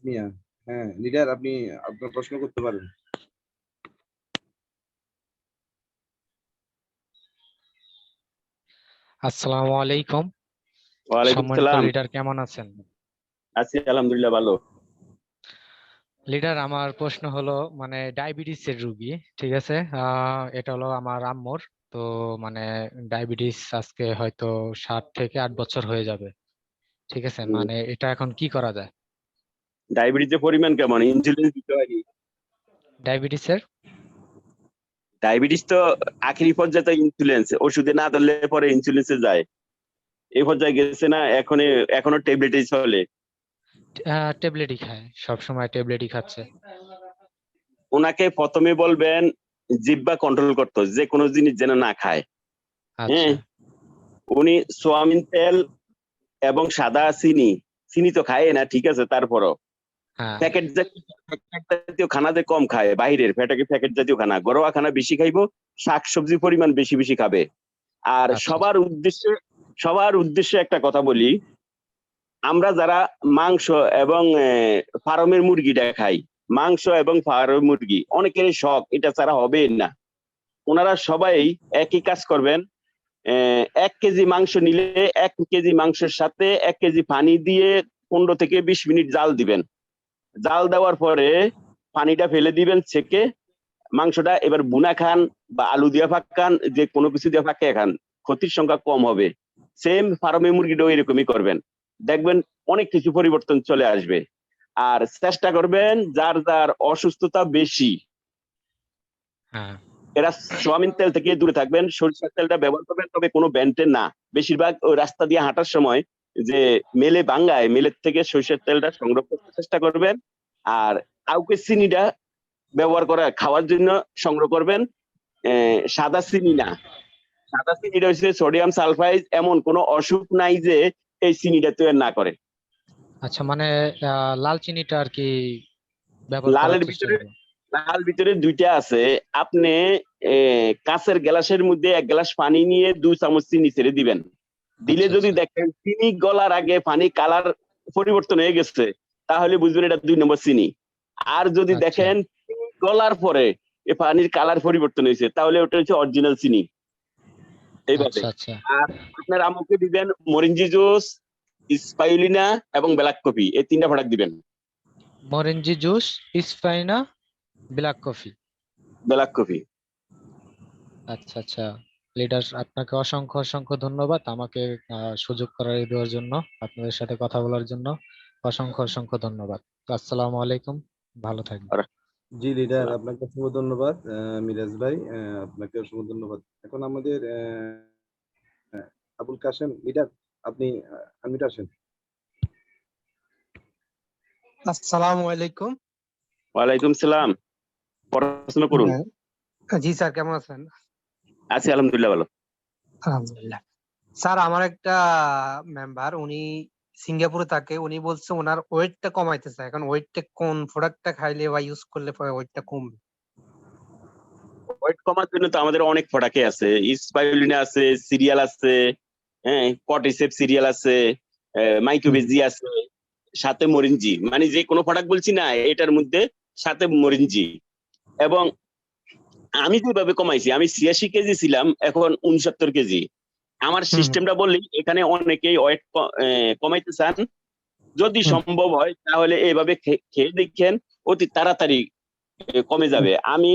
মিয়া, হ্যাঁ লিডার, আপনি আপনার প্রশ্ন করতে পারেন। আসসালামু আলাইকুম। ওয়ালাইকুম সম্মানিত সালাম। লিডার, কেমন আছেন? আছি আলহামদুলিল্লাহ ভালো। লিডার, আমার প্রশ্ন হলো মানে ডায়াবেটিসের রোগী, ঠিক আছে? এটা হলো আমার আম্মুর। তো মানে ডায়াবেটিস আজকে হয়তো 7 থেকে 8 বছর হয়ে যাবে, ঠিক আছে? মানে এটা এখন কি করা যায়? ডায়াবেটিসের পরিমাণ কেমন, ইনসুলিন দিতে হয়? ডায়াবেটিসের ডায়াবেটিস তো আখেরি পর্যায়ে তো ইনসুলিন, ওষুধে না ধরলে পরে ইনসুলিনে যায়, এই পর্যায়ে গেছে না, এখনো ট্যাবলেটই চলে। ট্যাবলেটই খায়, সব সময় ট্যাবলেটই খাচ্ছে। ওনাকে প্রথমে বলবেন জিহ্বা কন্ট্রোল করতে, যে কোনো জিনিস যেন না খায়। হ্যাঁ, উনি সোয়াবিন তেল এবং সাদা চিনি তো খায় না, ঠিক আছে, তারপরও প্যাকেট জাতীয় খানা যে কম খায়, বাইরের প্যাকেট জাতীয় খানা, ঘরোয়া খানা বেশি খাইবো, শাকসবজি পরিমাণ বেশি বেশি খাবে। আর সবার উদ্দেশ্যে একটা কথা বলি, আমরা যারা মাংস এবং ফার্মের মুরগিটা খাই, মাংস এবং ফার্মের মুরগি অনেকেরই শখ, এটা ছাড়া হবে না। ওনারা সবাই একই কাজ করবেন, 1 কেজি মাংস নিলে 1 কেজি মাংসের সাথে 1 কেজি পানি দিয়ে 15 থেকে 20 মিনিট জাল দিবেন। জাল দেওয়ার পরে পানিটা ফেলে দিবেন ছেঁকে, মাংসটা এবার বুনা খান বা আলু দিয়া খান, যে কোনো কিছু দিয়ে ফাঁকিয়ে খান, ক্ষতির সংখ্যা কম হবে। সেম ফার্মে মুরগিটাও এরকমই করবেন, দেখবেন অনেক কিছু পরিবর্তন চলে আসবে। আর চেষ্টা করবেন যার যার অসুস্থতা বেশি হ্যাঁ, এরা সোয়াবিন তেল থেকে দূরে থাকবেন, সরিষার তেলটা ব্যবহার করবেন, তবে কোনো ব্যান্ডের না। বেশিরভাগ ওই রাস্তা দিয়ে হাঁটার সময় যে মেলে ভাঙ্গায়, মেলের থেকে সরিষার তেলটা সংগ্রহ করতে চেষ্টা করবেন। আর কাউকে চিনিটা ব্যবহার করা খাওয়ার জন্য সংগ্রহ করবেন, সাদা চিনি না। সাদা চিনিটা হচ্ছে সোডিয়াম সালফাইড, এমন কোনো অসুখ নাই যে এই চিনিটা তৈরি না করে। আচ্ছা, মানে লাল চিনিটা আর কি ব্যবহার করার লালের চেষ্টা ভিতরে করবো। লাল ভিতরে দুইটা আছে। আপনি কাঁচের গ্লাসের মধ্যে 1 গ্লাস পানি নিয়ে 2 চামচ চিনি ছেড়ে দিবেন। দিলে আচ্ছা, যদি আচ্ছা, দেখেন চিনি গলার আগে পানি কালার পরিবর্তন হয়ে গেছে, তাহলে বুঝবেন এটা 2 নম্বর চিনি। আর যদি আচ্ছা, দেখেন চিনি গলার পরে এই পানির কালার পরিবর্তন হয়েছে, তাহলে ওটা হচ্ছে অরিজিনাল চিনি। এইভাবে। আচ্ছা, আচ্ছা। আর আপনার আম্মুকে দিবেন মরিঞ্জি জুস, স্পাইরুলিনা এবং ব্ল্যাক কফি, এই 3টা প্রোডাক্ট দিবেন। মরিঞ্জি জুস, স্পাইনা, ব্ল্যাক কফি। Black coffee. আচ্ছা, আচ্ছা। লিডার, আপনাকে অসংখ্য অসংখ্য ধন্যবাদ আমাকে সুযোগ করে দেওয়ার জন্য, আপনাদের সাথে কথা বলার জন্য অসংখ্য অসংখ্য ধন্যবাদ। তো আসসালামু আলাইকুম, ভালো থাকবেন। জি লিডার, আপনাকে অসংখ্য ধন্যবাদ। মিরাজ ভাই, আপনাকে অসংখ্য ধন্যবাদ। এখন আমাদের আবুল কাশেম লিডার, আপনি আনমিউট আসেন। আসসালামু আলাইকুম। ওয়ালাইকুম সালাম। পড়াশোনা করুন। জি স্যার, কেমন আছেন? আছি আলহামদুলিল্লাহ, ভালো। আলহামদুলিল্লাহ। স্যার, আমার একটা মেম্বার, উনি সিঙ্গাপুরে থাকে, উনি বলছে ওনার ওয়েটটা কমাইতে চায়। এখন ওয়েটটা কোন প্রোডাক্টটা খাইলে বা ইউজ করলে পরে ওয়েটটা কমবে? ওয়েট কমার জন্য তো আমাদের অনেক প্রোডাক্ট আছে, স্পাইরুলিনা আছে, সিরিয়াল আছে, হ্যাঁ, কর্টিসেপ সিরিয়াল আছে, মাইক্রোবেজি আছে, সাথে মরিঞ্জি। মানে যে কোনো প্রোডাক্ট বলছি না, এটার মধ্যে সাথে মরিঞ্জি। এবং আমি যেভাবে কমাইছি, আমি 86 কেজি ছিলাম, এখন 69 কেজি। আমার সিস্টেমটা বললি, এখানে অনেকেই ওয়েট কমাইতে চান, যদি সম্ভব হয় তাহলে এইভাবে খেয়ে দেখেন, অতি তাড়াতাড়ি কমে যাবে। আমি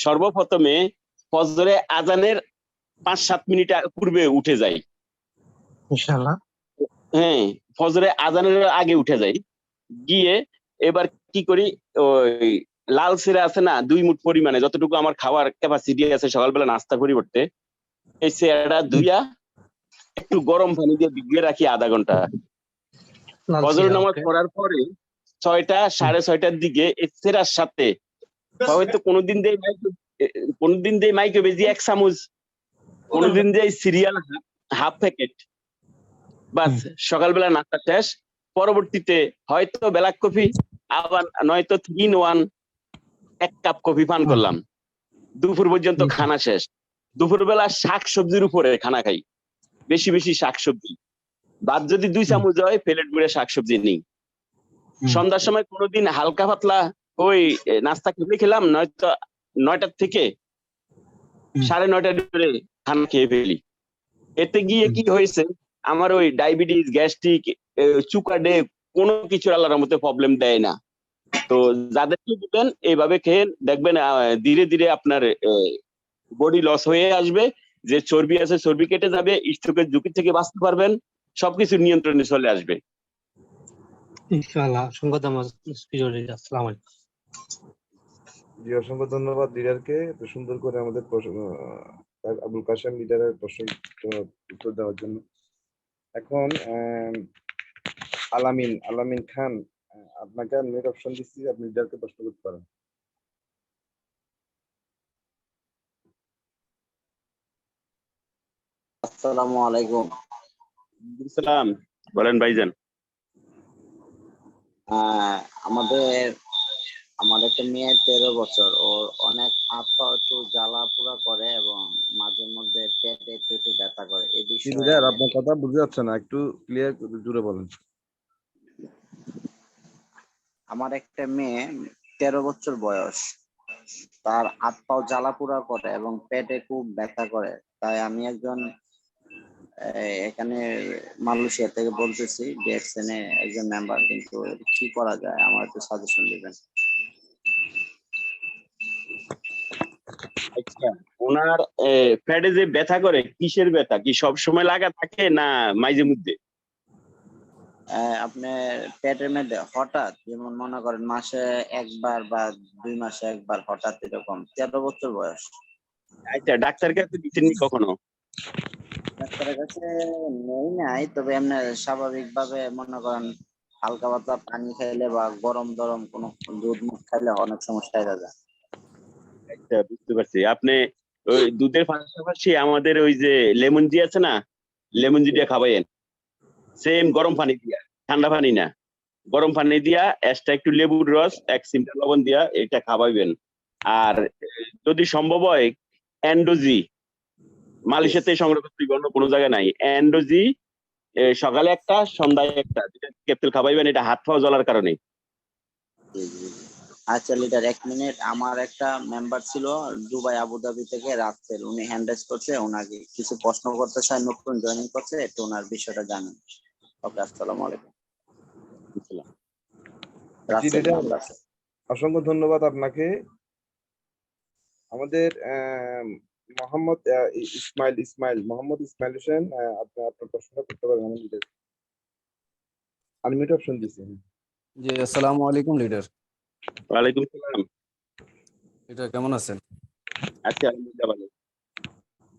সর্বপ্রথমে ফজরে আজানের 5-7 মিনিট পূর্বে উঠে যাই। ইনশাআল্লাহ। হ্যাঁ, ফজরে আজানের আগে উঠে যাই। গিয়ে এবার কি করি, ওই লাল সিরা আছে না, 2 মুঠ পরিমাণে, যতটুকু আমার খাওয়ার ক্যাপাসিটি আছে সকালবেলা নাস্তা পরিবর্তে, এই সিরাটা ধুইয়া একটু গরম পানি দিয়ে ভিজিয়ে রাখি আধা ঘন্টা। ফজর নামাজ পড়ার পরে 6টা 6:30টার দিকে এই সিরার সাথে হয়তো কোনদিন দেই মাইক্রোবেজি 1 চামচ, কোনদিন দেই সিরিয়াল হাফ প্যাকেট। বাস, সকালবেলা নাস্তা শেষ। পরবর্তীতে হয়তো ব্ল্যাক কফি, আবার নয়তো 3-in-1 1 কাপ কফি পান করলাম। দুপুর পর্যন্ত খানা শেষ। দুপুরবেলা শাকসবজির উপরে খানা খাই, বেশি বেশি শাকসবজি। ভাত যদি 2 চামচ হয়, প্লেট ভরে শাকসবজি নেই। সন্ধ্যার সময় কোনোদিন হালকা পাতলা ওই নাস্তা খেলাম, নয়তো 9টা থেকে 9:30টার ভিতরে খানা খেয়ে ফেলি। এতে গিয়ে কি হয়েছে, আমার ওই ডায়াবেটিস, গ্যাস্ট্রিক, চুকাডে কোনো কিছু আল্লাহর মধ্যে প্রবলেম দেয় না। তো যাদেরকে দিবেন এইভাবে খেয়ে দেখবেন, ধীরে ধীরে আপনার বডি লস হয়ে আসবে, যে চর্বি আছে চর্বি কেটে যাবে, স্ট্রোকের ঝুঁকি থেকে বাঁচতে পারবেন, সবকিছু নিয়ন্ত্রণে চলে আসবে। ইনশাআল্লাহ। আসসালামু আলাইকুম। জি, অসংখ্য ধন্যবাদ লিডারকে এত সুন্দর করে আমাদের আবুল কাশেম লিডারের প্রশ্ন উত্তর দেওয়ার জন্য। এখন আলামিন খান, আপনাকে নেট অপশন দিচ্ছি, আপনি লিডারকে প্রশ্ন করতে পারেন। আসসালামু আলাইকুম। সালাম, বলেন ভাইজান। আমার একটা মেয়ে 13 বছর, ওর অনেক হাত পা একটু জ্বালা পোড়া করে এবং মাঝে মধ্যে পেটে একটু একটু ব্যথা করে। এই বিষয়ে লিডার, আমি আপনার কথা বুঝে যাচ্ছে না, একটু ক্লিয়ার জুড়ে বলেন। আমার একটা মেয়ে 13 বছর বয়স, তার হাত পাও জ্বালা পোড়া করে এবং পেটে খুব ব্যথা করে। তাই আমি এখানে মালয়েশিয়া থেকে বলতেছি, ডিএক্সএন এ একজন মেম্বার, কিন্তু কি করা যায় আমার একটু সাজেশন দিবেন। আচ্ছা, ওনার পেটে যে ব্যথা করে কিসের ব্যথা, কি সব সময় লাগা থাকে না মাঝে মধ্যে? আপনার পেটের মধ্যে হঠাৎ, যেমন মনে করেন মাসে একবার বা 2 মাসে একবার হঠাৎ এরকম। 13 বছর বয়স। আচ্ছা, ডাক্তার কাছে দিচ্ছেননি কখনো? ডাক্তারের কাছে নেই নাই, তবে এমনি স্বাভাবিকভাবে মনে করেন হালকা পাতলা পানি খাইলে বা গরম গরম কোনো দুধ মুখ খাইলে অনেক সমস্যা হয়ে যায়। আচ্ছা, বুঝতে পারছি। আপনি ওই দুধের পাশাপাশি আমাদের ওই যে লেমন জি আছে না, লেমন জিটা খাওয়াইয়েন। সেম গরম পানি দিয়া, ঠান্ডা পানি না, গরম পানি দিয়া এক্সট্রা একটু লেবুর রস, 1 চিমটা লবণ দিয়া এটা খাওয়াইবেন। আর যদি সম্ভব হয় এন্ডোজি, মালয়েশিয়াতে সংগ্রহ করতে অন্য কোনো জায়গায় নাই, এন্ডোজি সকালে একটা সন্ধ্যায় একটা ক্যাপসুল খাওয়াইবেন, এটা হাত পাও জ্বলার কারণে। জি, জি, জি। আচ্ছা লিডার, 1 মিনিট। আমার একটা মেম্বার ছিল দুবাই আবুধাবি থেকে, রাসেল, উনি হ্যান্ড রাইজ করছে, ওনাকে কিছু প্রশ্ন করতে চাই, নতুন জয়েনিং করছে, একটু ওনার বিষয়টা জানেন। ওকে, আসসালামু আলাইকুম। জি রাসেল লিডার, নাম রাসেল। অসংখ্য ধন্যবাদ আপনাকে। আমাদের মোহাম্মদ মোহাম্মদ ইসমাইল হোসেন, আপনি আপনার প্রশ্নটা করতে পারেন আমার লিডার। আনমিউট অপশন দিয়েছি। জি, আসসালামু আলাইকুম লিডার। ওয়ালাইকুম সালাম। লিডার কেমন আছেন? আচ্ছা, আলহামদুলিল্লাহ ভালো।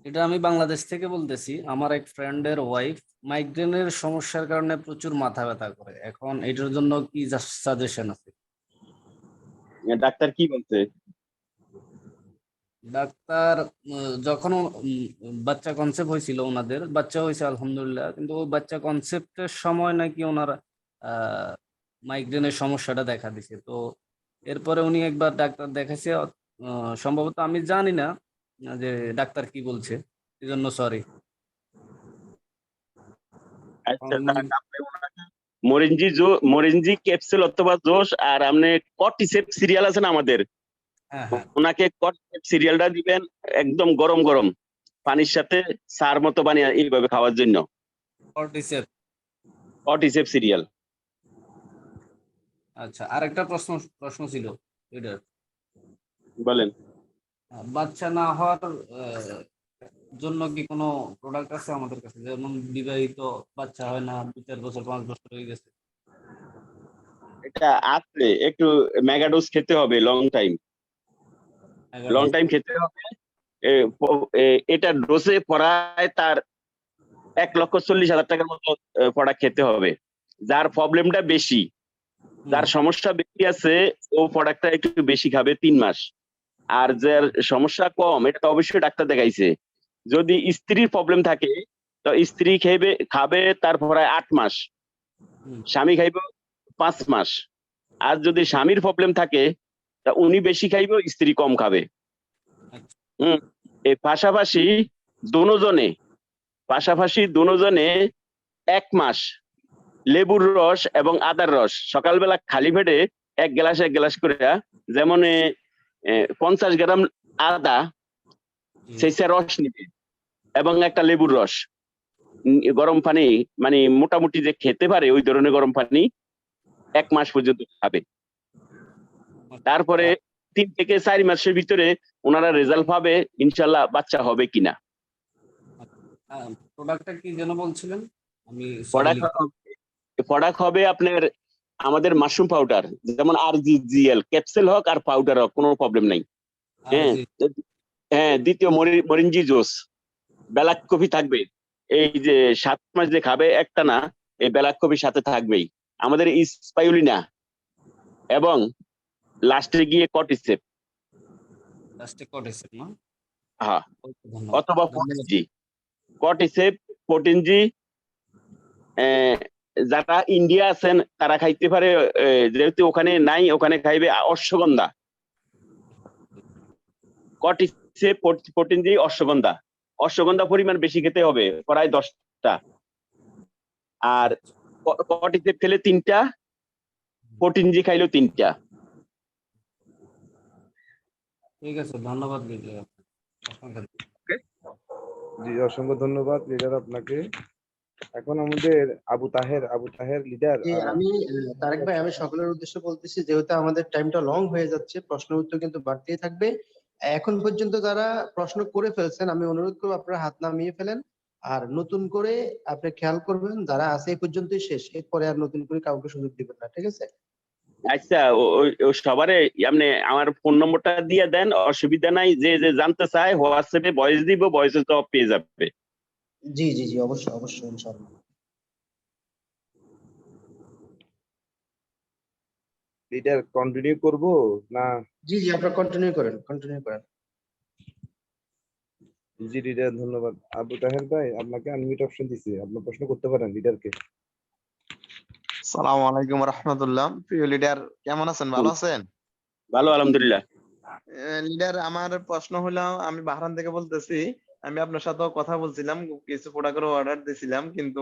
এটা আমি বাংলাদেশ থেকে বলতেছি। আমার এক ফ্রেন্ডের ওয়াইফ মাইগ্রেনের সমস্যার কারণে প্রচুর মাথা ব্যথা করে। এখন এটার জন্য কি সাজেশন আছে? ডাক্তার কি বলছে? ডাক্তার যখন বাচ্চা কনসেপ্ট হয়েছিল, ওনাদের বাচ্চা হয়েছে আলহামদুলিল্লাহ, কিন্তু ওই বাচ্চা কনসেপ্টের সময় নাকি ওনার মাইগ্রেনের সমস্যাটা দেখা দিছে। তো এরপরে উনি একবার ডাক্তার দেখাইছে। সম্ভবত আমি জানি না যে ডাক্তার কি বলছে, এই জন্য সরি। আচ্ছা, আপনি ওনাকে মরিনজি ক্যাপসুল অথবা জোশ আর আপনি কর্টিসেপ সিরিয়াল আছে না আমাদের, হ্যাঁ হ্যাঁ, ওনাকে কর্টিসেপ সিরিয়ালটা দিবেন একদম গরম গরম পানির সাথে, সার মতো বানিয়ে এইভাবে খাওয়ার জন্য। কর্টিসেপ সিরিয়াল। আচ্ছা, আরেকটা প্রশ্ন ছিল লিডার। বলেন। বাচ্চা না হওয়ার জন্য কি কোনো প্রোডাক্ট আছে আমাদের কাছে? যেমন বিবাহিত বাচ্চা হয় না, 2-4 বছর 5 বছর হয়ে গেছে। এটা আছে, একটু মেগাডোজ খেতে হবে, লং টাইম খেতে হবে। এটা ডোজে পড়ায় তার 1,40,000 টাকার মতো প্রোডাক্ট খেতে হবে। যার প্রবলেমটা বেশি, যার সমস্যা বেশি আছে, ও প্রোডাক্টটা একটু বেশি খাবে 3 মাস। আর যার সমস্যা কম, এটা তো অবশ্যই ডাক্তার দেখাইছে। যদি স্ত্রীর প্রবলেম থাকে তো স্ত্রী খাবে তারপরে 8 মাস, স্বামী খাইব 5 মাস। আর যদি স্বামীর প্রবলেম থাকে তা উনি বেশি খাইব, স্ত্রী কম খাবে। এই পাশাপাশি দুজনে 1 মাস লেবুর রস এবং আদার রস সকালবেলা খালি পেটে 1 গ্লাস করে, যেমন 50 গ্রাম আদা সেই রস নিবে এবং একটা লেবুর রস, গরম পানি, মানে মোটামুটি যে খেতে পারে ওই ধরনের গরম পানি 1 মাস পর্যন্ত খাবে। তারপরে 3 থেকে 4 মাসের ভিতরে ওনারা রেজাল্ট পাবে ইনশাল্লাহ বাচ্চা হবে কিনা। প্রোডাক্টটা কি যেন বলছিলেন? আমি প্রোডাক্ট হবে আপনার আমাদের মাশরুম পাউডার, যেমন RGGL ক্যাপসুল হোক আর পাউডার হোক, কোনো প্রবলেম নাই। হ্যাঁ, দ্বিতীয় মরিনজি জুস, ব্ল্যাক কফি থাকবে। এই যে 7 মাস যে খাবে একটা না, এই ব্ল্যাক কফির সাথে থাকবেই আমাদের স্পাইরুলিনা, এবং লাস্টে গিয়ে কর্টিসেপ। না? হ্যাঁ, অথবা কর্টিসেপ, প্রোটিনজি। যারা ইন্ডিয়া আছেন তারা খাইতে পারে, যেহেতু ওখানে নাই, ওখানে খাইবে অশ্বগন্ধা। কর্টিসেপ, প্রোটিনজি, অশ্বগন্ধা পরিমাণ বেশি খেতে হবে, প্রায় 10টা। আর কর্টিসেপ খেলে 3টা, প্রোটিনজি খাইলেও 3টা। ঠিক আছে, ধন্যবাদ। জি, অসংখ্য ধন্যবাদ লিডার আপনাকে। এখন আমাদের আবু তাহের লিডার। আমি তারেক ভাই, আমি সকলের উদ্দেশ্যে বলতেছি, যেহেতু আমাদের টাইমটা লং হয়ে যাচ্ছে, প্রশ্ন উত্তর কিন্তু বাড়তেই থাকবে। এখন পর্যন্ত যারা প্রশ্ন করে ফেলছেন আমি অনুরোধ করবো আপনারা হাত নামিয়ে ফেলেন, আর নতুন করে আপনি খেয়াল করবেন যারা আছে এই পর্যন্তই শেষ, এরপরে আর নতুন করে কাউকে সুযোগ দিবেন না, ঠিক আছে? আচ্ছা, সবারে আপনি আমার ফোন নম্বরটা দিয়ে দেন, অসুবিধা নাই। যে যে জানতে চায় হোয়াটসঅ্যাপে ভয়েস দিব, ভয়েসে জবাব পেয়ে যাবে। জি জি জি, অবশ্যই অবশ্যই, ইনশাআল্লাহ। লিডার কন্টিনিউ করব না? জি জি, আপনারা কন্টিনিউ করেন, কন্টিনিউ করেন। জি লিডার, ধন্যবাদ। আবু তাহের ভাই, আপনাকে আনমিউট অপশন দিছি, আপনি প্রশ্ন করতে পারেন লিডারকে। সালামু আলাইকুম রহমতুল্লাহ। প্রিয় লিডার, কেমন আছেন? ভালো আছেন? ভালো, আলহামদুলিল্লাহ। লিডার, আমার প্রশ্ন হলো, আমি বাহরান থেকে বলতেছি। আমি আপনার সাথেও কথা বলছিলাম, কিছু প্রোডাক্টের অর্ডার দিয়েছিলাম, কিন্তু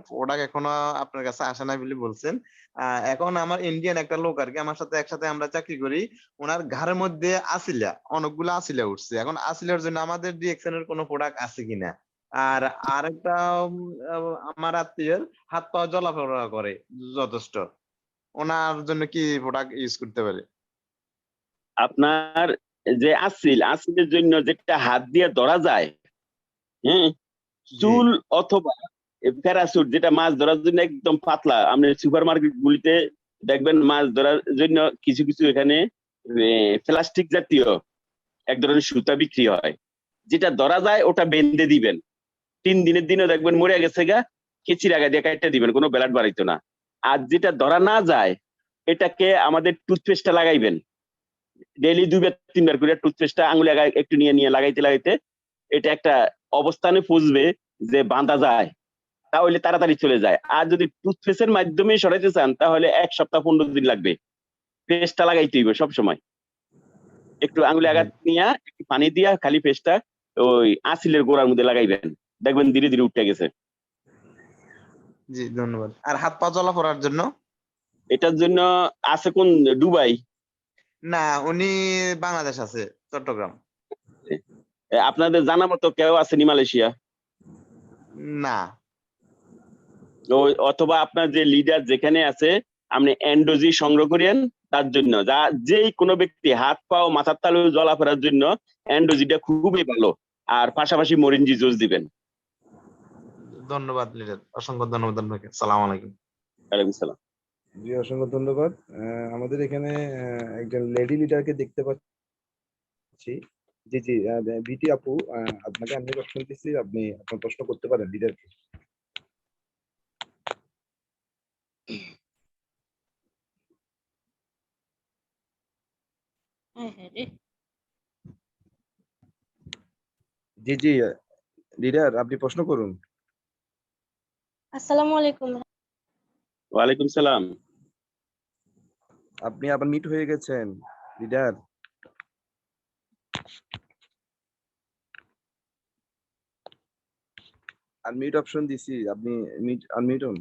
প্রোডাক্ট এখনো আপনার কাছে আসে নাই বলে বলছেন। এখন আমার ইন্ডিয়ান একটা লোক আর কি, আমার সাথে একসাথে আমরা চাকরি করি। ওনার ঘরের মধ্যে আসিলা, অনেকগুলো আসিলা উঠছে। এখন আসিলার জন্য আমাদের ডিএক্সএন এর কোনো প্রোডাক্ট আছে কিনা। আর আরেকটা আমার আত্মীয়ের হাত পা জ্বলাপোড়া করে যথেষ্ট, ওনার জন্য কি প্রোডাক্ট ইউজ করতে পারে? আপনার যে আসিলের জন্য যেটা হাত দিয়ে ধরা যায়, হ্যাঁ, চুল অথবা প্যারাসুট, যেটা মাছ ধরার জন্য একদম পাতলা। আপনি সুপার মার্কেট গুলিতে দেখবেন মাছ ধরার জন্য কিছু কিছু এখানে প্লাস্টিক জাতীয় এক ধরনের সুতা বিক্রি হয়, যেটা ধরা যায় ওটা বেঁধে দিবেন। 3 দিনের দিনও দেখবেন মরে গেছে গা, কেচির আগা দিয়ে কাটতে দিবেন, কোনো ব্লাড বাড়াইতো না। আর যেটা ধরা না যায় এটাকে আমাদের টুথপেস্টটা লাগাইবেন, ডেইলি 2-3 বার করে টুথপেস্টটা আঙুলে একটু নিয়ে নিয়ে লাগাইতে লাগাইতে এটা একটা অবস্থানে পৌঁছবে যে বাঁধা যায়, তাহলে তাড়াতাড়ি চলে যায়। আর যদি টুথপেস্টের মাধ্যমে সরাইতে চান তাহলে 1 সপ্তাহ 15 দিন লাগবে। পেস্টটা লাগাইতে হইবে সবসময়, একটু আঙুলে আঘাত নিয়ে একটু পানি দিয়া খালি পেস্টটা ওই আসিলের গোড়ার মধ্যে লাগাইবেন, দেখবেন ধীরে ধীরে উঠে গেছে। জি ধন্যবাদ। আর হাত পা জ্বলা পড়ার জন্য? এটার জন্য আছে কোন, দুবাই? না, উনি বাংলাদেশ আছে, চট্টগ্রাম। আপনাদের জানা মতো কেউ আসেনি মালয়েশিয়া? না। অথবা আপনার যে লিডার যেখানে আছে আপনি এন্ডোজি সংগ্রহ করেন তার জন্য, যা যেই কোনো ব্যক্তি হাত পা ও মাথার তালু জ্বলা ফেরার জন্য এন্ডোজিটা খুবই ভালো। আর পাশাপাশি মরিনজি জুস দিবেন। ধন্যবাদ লিডার, অসংখ্য ধন্যবাদ আপনাকে। সালাম আলাইকুম। ওয়ালাইকুম সালাম। জি, অসংখ্য ধন্যবাদ। আমাদের এখানে একজন লেডি লিডারকে দেখতে পাচ্ছি। জি জি, বিটি আপু, আপনাকে আনমিউট অপশন দিচ্ছি, আপনি আপনার প্রশ্ন করতে পারেন লিডারকে। জি জি লিডার, আপনি প্রশ্ন করুন। আসসালামু আলাইকুম। ওয়ালাইকুম সালাম। আপনি আবার মিট হয়ে গেছেন লিডার। আনমিউট অপশন দিছি, আপনি আনমিউট হন।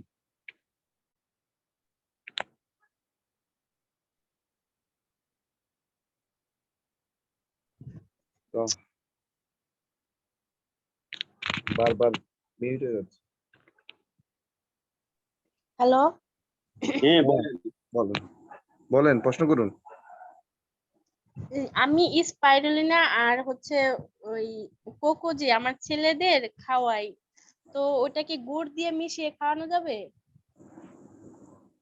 তো বারবার মিউট হয়ে যাচ্ছে। হ্যালো, হ্যাঁ বলেন বলেন, প্রশ্ন করুন। আমি স্পাইরুলিনা আর হচ্ছে ওই কোকো যে আমার ছেলেদের খাওয়াই, তো ওটা কি গুড় দিয়ে মিশিয়ে খাওয়ানো যাবে?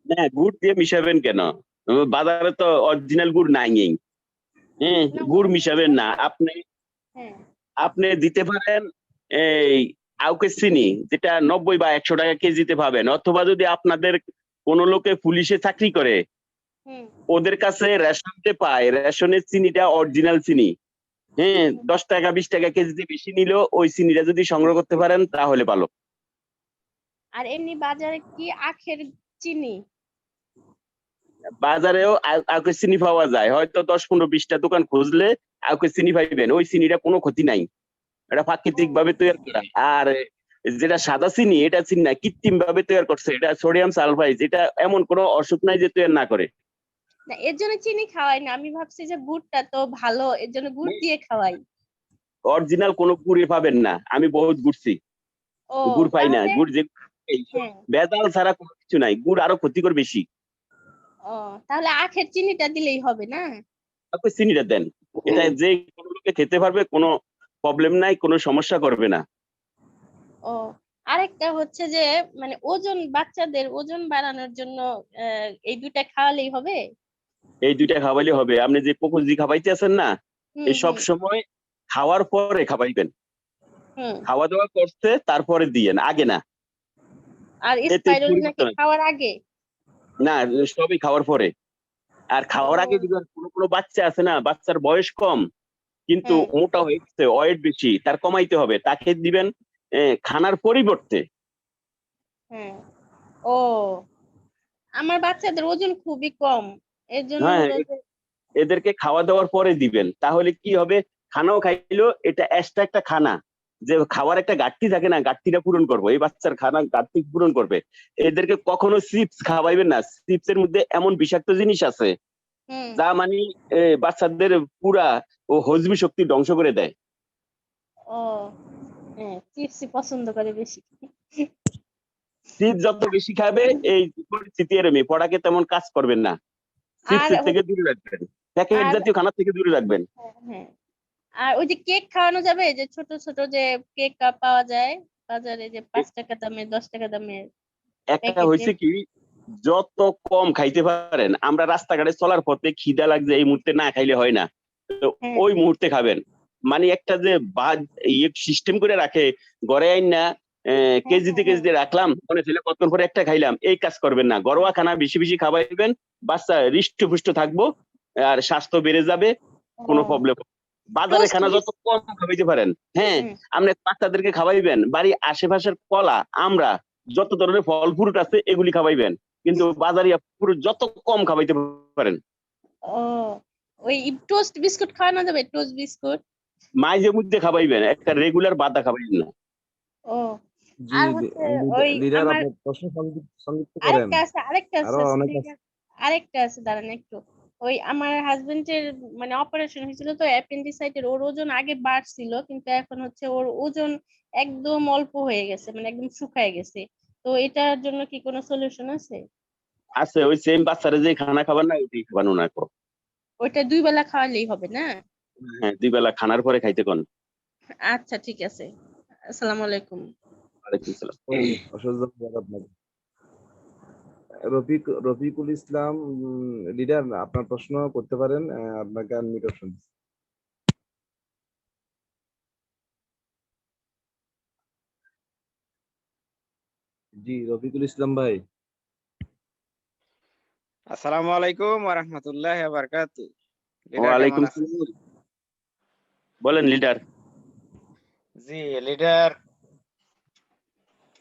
না, গুড় দিয়ে মিশাবেন কেন? বাজারে তো অরিজিনাল গুড় নাই। হ্যাঁ, গুড় মিশাবেন না। আপনি হ্যাঁ, আপনি দিতে পারেন এই আউকের চিনি, যেটা 90 বা 100 টাকা কেজিতে পাবেন। অথবা যদি আপনাদের কোন লোকে পুলিশে চাকরি করে, হুম, ওদের কাছে রেশনতে পায়, রেশনের চিনিটা অরিজিনাল চিনি। হ্যাঁ, 10 টাকা 20 টাকা কেজিতে বেশি নিলেও ওই চিনিটা যদি সংগ্রহ করতে পারেন তাহলে ভালো। আর এমনি বাজারে কি আখের চিনি? বাজারেও আউকের চিনি পাওয়া যায়, হয়তো 10-15-20টা দোকান খুঁজলে আউকের চিনি পাইবেন। ওই চিনিটা কোনো ক্ষতি নাই, এটা প্রাকৃতিক ভাবে তৈরি করা। আর যেটা সাদা চিনি, এটা চিনি না, কৃত্রিম ভাবে তৈরি করছে, এটা সোডিয়াম সালফাইড, যেটা এমন কোনো অসুখ নাই যে তৈরি না করে। না, এর জন্য চিনি খাওয়াই না, আমি ভাবছি যে গুড়টা তো ভালো, এর জন্য গুড় দিয়ে খাওয়াই। অরিজিনাল কোনো গুড়ে পাবেন না, আমি বহুত ঘুরছি, ও গুড় পাই না। তাহলে গুড় যে হ্যাঁ, ভেজাল ছাড়া কোনো কিছু নাই, গুড় আরো ক্ষতিকর বেশি। ও তাহলে আখের চিনিটা দিলেই হবে না? আপনি চিনিটা দেন, এটা যে কোনো লোকে খেতে পারবে, কোনো প্রবলেম নাই, কোনো সমস্যা করবে না। ও আরেকটা হচ্ছে যে মানে ওজন, বাচ্চাদের ওজন বাড়ানোর জন্য এই দুইটা খাওয়ালেই হবে? এই দুইটা খাওয়াইলে হবে। আপনি যে পকুজি খাওয়াইতে আছেন না, হুম এই সব হুম সময় খাওয়ার পরে খাওয়াইবেন। হুম। খাওয়া দাওয়া করতে তারপরে দিয়েন, আগে না। আর এতে স্পাইরুলিনা কি পরিবর্তন হয়। খাওয়ার আগে? না, সবই খাওয়ার পরে। আর খাওয়ার আগে ও দিবেন। কোনো কোনো বাচ্চা আছে না, বাচ্চার বয়স কম কিন্তু হ্যাঁ মোটা হয়ে গেছে, ওয়েট বেশি, তার কমাইতে হবে, তাকে দিবেন খানার পরিবর্তে। হ্যাঁ। ও আমার বাচ্চাদের ওজন খুবই কম, এর জন্য হ্যাঁ, হলো যে এদেরকে খাওয়া দাওয়ার পরে দিবেন, তাহলে কি হবে, খানাও খাইলো, এটা এক্সট্রা একটা খানা, যে খাওয়ার একটা ঘাটতি থাকে না, ঘাটতিটা পূরণ করবো, এই বাচ্চার খানা ঘাটতি পূরণ করবে। এদেরকে কখনো চিপস খাওয়াইবেন না, চিপসের মধ্যে এমন বিষাক্ত জিনিস আছে হুম। যা মানে বাচ্চাদের পুরা ও হজমি শক্তি ধ্বংস করে দেয়। ও হ্যাঁ, চিপসই পছন্দ করে বেশি। চিপস যত বেশি খাবে, এই পরিস্থিতি এরমই, পড়াকে তেমন কাজ করবেন না, আর চিপসের থেকে দূরে রাখবেন, প্যাকেট আর জাতীয় খানা থেকে দূরে রাখবেন। হ্যাঁ, আর ওই যে কেক খাওয়ানো যাবে, যে ছোট ছোট যে কেক পাওয়া যায় বাজারে, যে 5 টাকা দামের, 10 টাকা দামের একটা প্যাকেটে? হয়েছে কি, যত কম খাইতে পারেন, আমরা রাস্তাঘাটে চলার পথে খিদা লাগছে, এই মুহূর্তে না খাইলে হয় না, তো হ্যাঁ ওই মুহূর্তে খাবেন। মানে একটা যে সিস্টেম করে রাখে, ঘরে আইন না হ্যাঁ কেজিতে হ্যাঁ কেজিতে রাখলাম, মনে ছিল কতক্ষণ পরে একটা খাইলাম, এই কাজ করবেন না। ঘরোয়া খানা বেশি বেশি খাওয়াইবেন, বাচ্চা হৃষ্টপুষ্ট থাকবো, আর স্বাস্থ্য বেড়ে যাবে, কোনো ও প্রবলেম। বাজারে টোস্ট খানা যত বিস্কুট। কম খাওয়াইতে পারেন, হ্যাঁ, আপনি বাচ্চাদেরকে খাওয়াইবেন, বাড়ির আশেপাশের কলা, আমরা যত ধরনের ফল ফ্রুট আছে এগুলি খাওয়াইবেন, কিন্তু বাজারে ফ্রুট যত কম খাওয়াইতে পারেন। ও ওই টোস্ট বিস্কুট খাওয়ানো যাবে, টোস্ট বিস্কুট? মাঝে মধ্যে খাওয়াইবেন, একটা রেগুলার বাদা খাওয়াইবেন না। ও জি আর হচ্ছে ওই লিডার, আমার আপনার প্রশ্ন সংক্ষিপ্ত করেন, আরেকটা আরো আছে অনেক আছে। leader, আরেকটা আছে, দাঁড়ান একটু। ওই আমার হাজবেন্ডের মানে অপারেশন হয়েছিল তো অ্যাপেন্ডিসাইটের, ওর ওজন আগে বাড়ছিল, কিন্তু এখন হচ্ছে ওর ওজন একদম অল্প হয়ে গেছে, মানে একদম শুকায় গেছে। তো এটার জন্য কি কোনো সলিউশন আছে? আছে, ওই সেম বাচ্চারা যে খানা খাবার না, ওইটাই খাবানো না। ওইটা 2 বেলা খাওয়ালেই হবে না? হ্যাঁ, 2 বেলা খানার পরে খাইতে কোন। আচ্ছা ঠিক আছে, আসসালামু আলাইকুম। ওয়ালাইকুম সালাম। অসংখ্য ধন্যবাদ আপনাকে। রফিকুল ইসলাম লিডার, আপনার প্রশ্ন করতে পারেন, আপনাকে আনমিউট অপশন। জি রফিকুল ইসলাম ভাই। আসসালামু আলাইকুম ওয়া রাহমাতুল্লাহি ওয়া বারাকাতুহু। লিডার কেমন ওয়ালাইকুম আছেন? সালাম। বলেন লিডার। জি লিডার,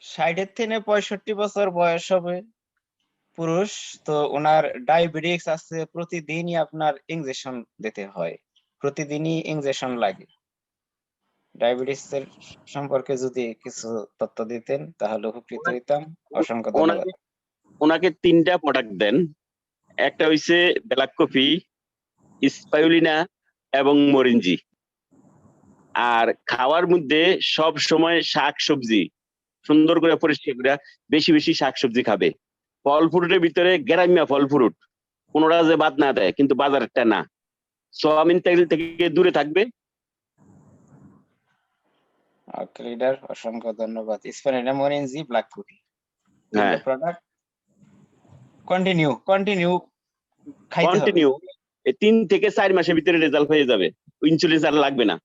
60 থেকে 65 বছর বয়স হবে, পুরুষ। তো ওনার ডায়াবেটিস আছে, প্রতিদিনই আপনার ইনজেকশন দিতে হয়, প্রতিদিনই ইনজেকশন লাগে। ডায়াবেটিস এর সম্পর্কে যদি কিছু তথ্য দিতেন তাহলে উপকৃত হইতাম। অসংখ্য ধন্যবাদ। ওনাকে 3টা প্রোডাক্ট দেন, একটা হইছে ব্ল্যাক কফি, স্পাইরুলিনা এবং মরিঞ্জি। আর খাওয়ার মধ্যে সব সময় শাক সবজি সুন্দর করে পরিষ্কার করে বেশি বেশি শাক সবজি খাবে। ফল ফ্রুটের ভিতরে গ্রাম্য ফল ফ্রুট কোনোটা যে বাদ না দেয়, কিন্তু বাজারেরটা না। সোয়াবিন তেল থেকে দূরে থাকবে। ওকে লিডার, অসংখ্য ধন্যবাদ। স্পাইরুলিনা, মরিঞ্জি, ব্ল্যাক কফি, হ্যাঁ, 3টে প্রোডাক্ট কন্টিনিউ খাইতে হবে। কন্টিনিউ 3 থেকে 4 মাসের ভিতরে রেজাল্ট হয়ে যাবে, ইনসুলিন আর লাগবে না।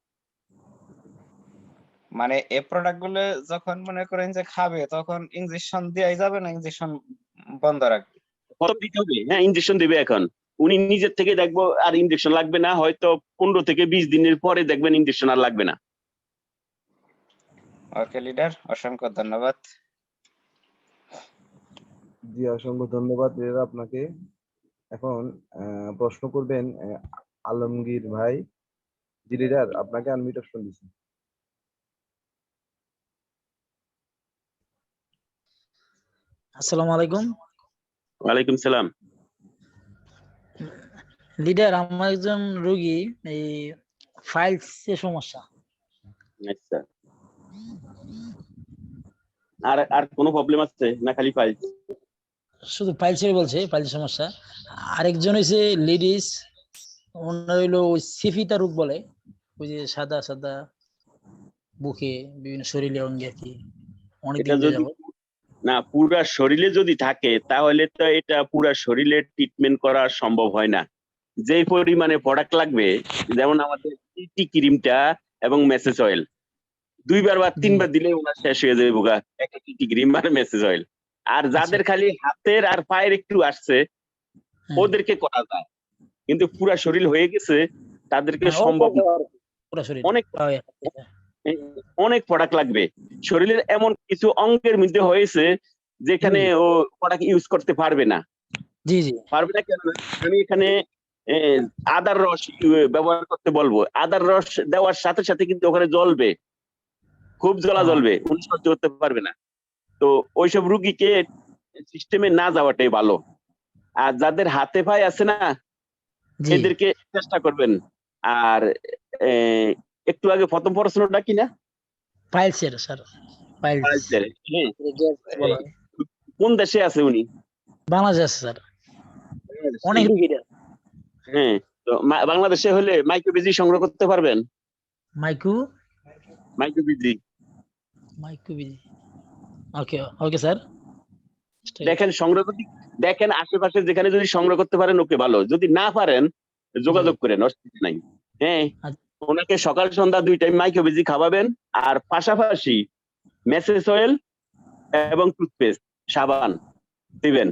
মানে এই প্রোডাক্ট গুলো যখন মনে করেন যে খাবে, তখন ইনজেকশন দেওয়াই যাবে না, ইনজেকশন বন্ধ রাখবে? প্রথম দিতে হবে, হ্যাঁ, ইনজেকশন দেবে। এখন উনি নিজের থেকে দেখবো আর ইনজেকশন লাগবে না, হয়তো 15 থেকে 20 দিনের পরে দেখবেন ইনজেকশন আর লাগবে না। ওকে লিডার, অসংখ্য ধন্যবাদ। জি অসংখ্য ধন্যবাদ লিডার আপনাকে। এখন প্রশ্ন করবেন আলমগীর ভাই। জি লিডার, আপনাকে আনমিউট অপশন দিচ্ছি। আসসালামু আলাইকুম। ওয়ালাইকুম সালাম। লিডার, আমার একজন রোগী এই ফাইলস এর সমস্যা। আচ্ছা, আর আর কোনো প্রবলেম আছে না, খালি ফাইল? শুধু ফাইলস এর বলছে, ফাইলস সমস্যা। আরেকজন হইছে লেডিস, ওনার হইলো ওই সিফিতা রোগ বলে, ওই যে সাদা সাদা বুকে বিভিন্ন শরীরে অঙ্গে আর কি, এটা অনেকদিন যদি যাবত। না পুরা শরীরে যদি থাকে তাহলে তো এটা পুরা শরীরে ট্রিটমেন্ট করা সম্ভব হয় না। যে পরিমাণে প্রোডাক্ট লাগবে, যেমন আমাদের টিটি ক্রিমটা এবং মেসেজ অয়েল 2 বার বা 3 বার দিলে ওনার শেষ হয়ে যাবে বোকা, একটা টিটি ক্রিম আর মেসেজ অয়েল। আর যাদের খালি হাতের আর পায়ের একটু আসছে ওদেরকে করা যায়, কিন্তু পুরা শরীর হয়ে গেছে তাদেরকে সম্ভব না। পুরো শরীর অনেক অনেক প্রোডাক্ট লাগবে। শরীরের এমন কিছু অঙ্গের মধ্যে হয়েছে যেখানে ও প্রোডাক্ট ইউজ করতে পারবে না। জি জি পারবে না কেন? আমি এখানে আদার রস ব্যবহার করতে বলবো। আদার রস দেওয়ার সাথে সাথে কিন্তু ওখানে জ্বলবে, খুব জ্বলা জ্বলবে, উনি সহ্য করতে পারবে না। তো ওইসব রুগীকে সিস্টেমে না যাওয়াটাই ভালো। আর যাদের হাতে পায়ে আছে না এদেরকে চেষ্টা করবেন। আর একটু আগে প্রথম প্রশ্নটা কি না? পাইলসের স্যার, পাইলস পাইলসের, হ্যাঁ। বলা হয়। কোন দেশে আছে উনি? বাংলাদেশ আছে স্যার, অনেক রুগী। হ্যাঁ, তো বাংলাদেশে হলে মাইক্রোবিজি সংগ্রহ করতে পারবেন? মাইক্রোবিজি ওকে ওকে স্যার। দেখেন সংগ্রহ করতে, দেখেন আশেপাশে যেখানে যদি সংগ্রহ করতে পারেন ওকে ভালো, যদি না পারেন যোগাযোগ করেন, অসুবিধা নাই। হ্যাঁ, ওনাকে সকাল সন্ধ্যা 2 টাইম মাইক্রোবিজি খাওয়াবেন, আর পাশাপাশি মেসেজ অয়েল এবং টুথপেস্ট সাবান দিবেন।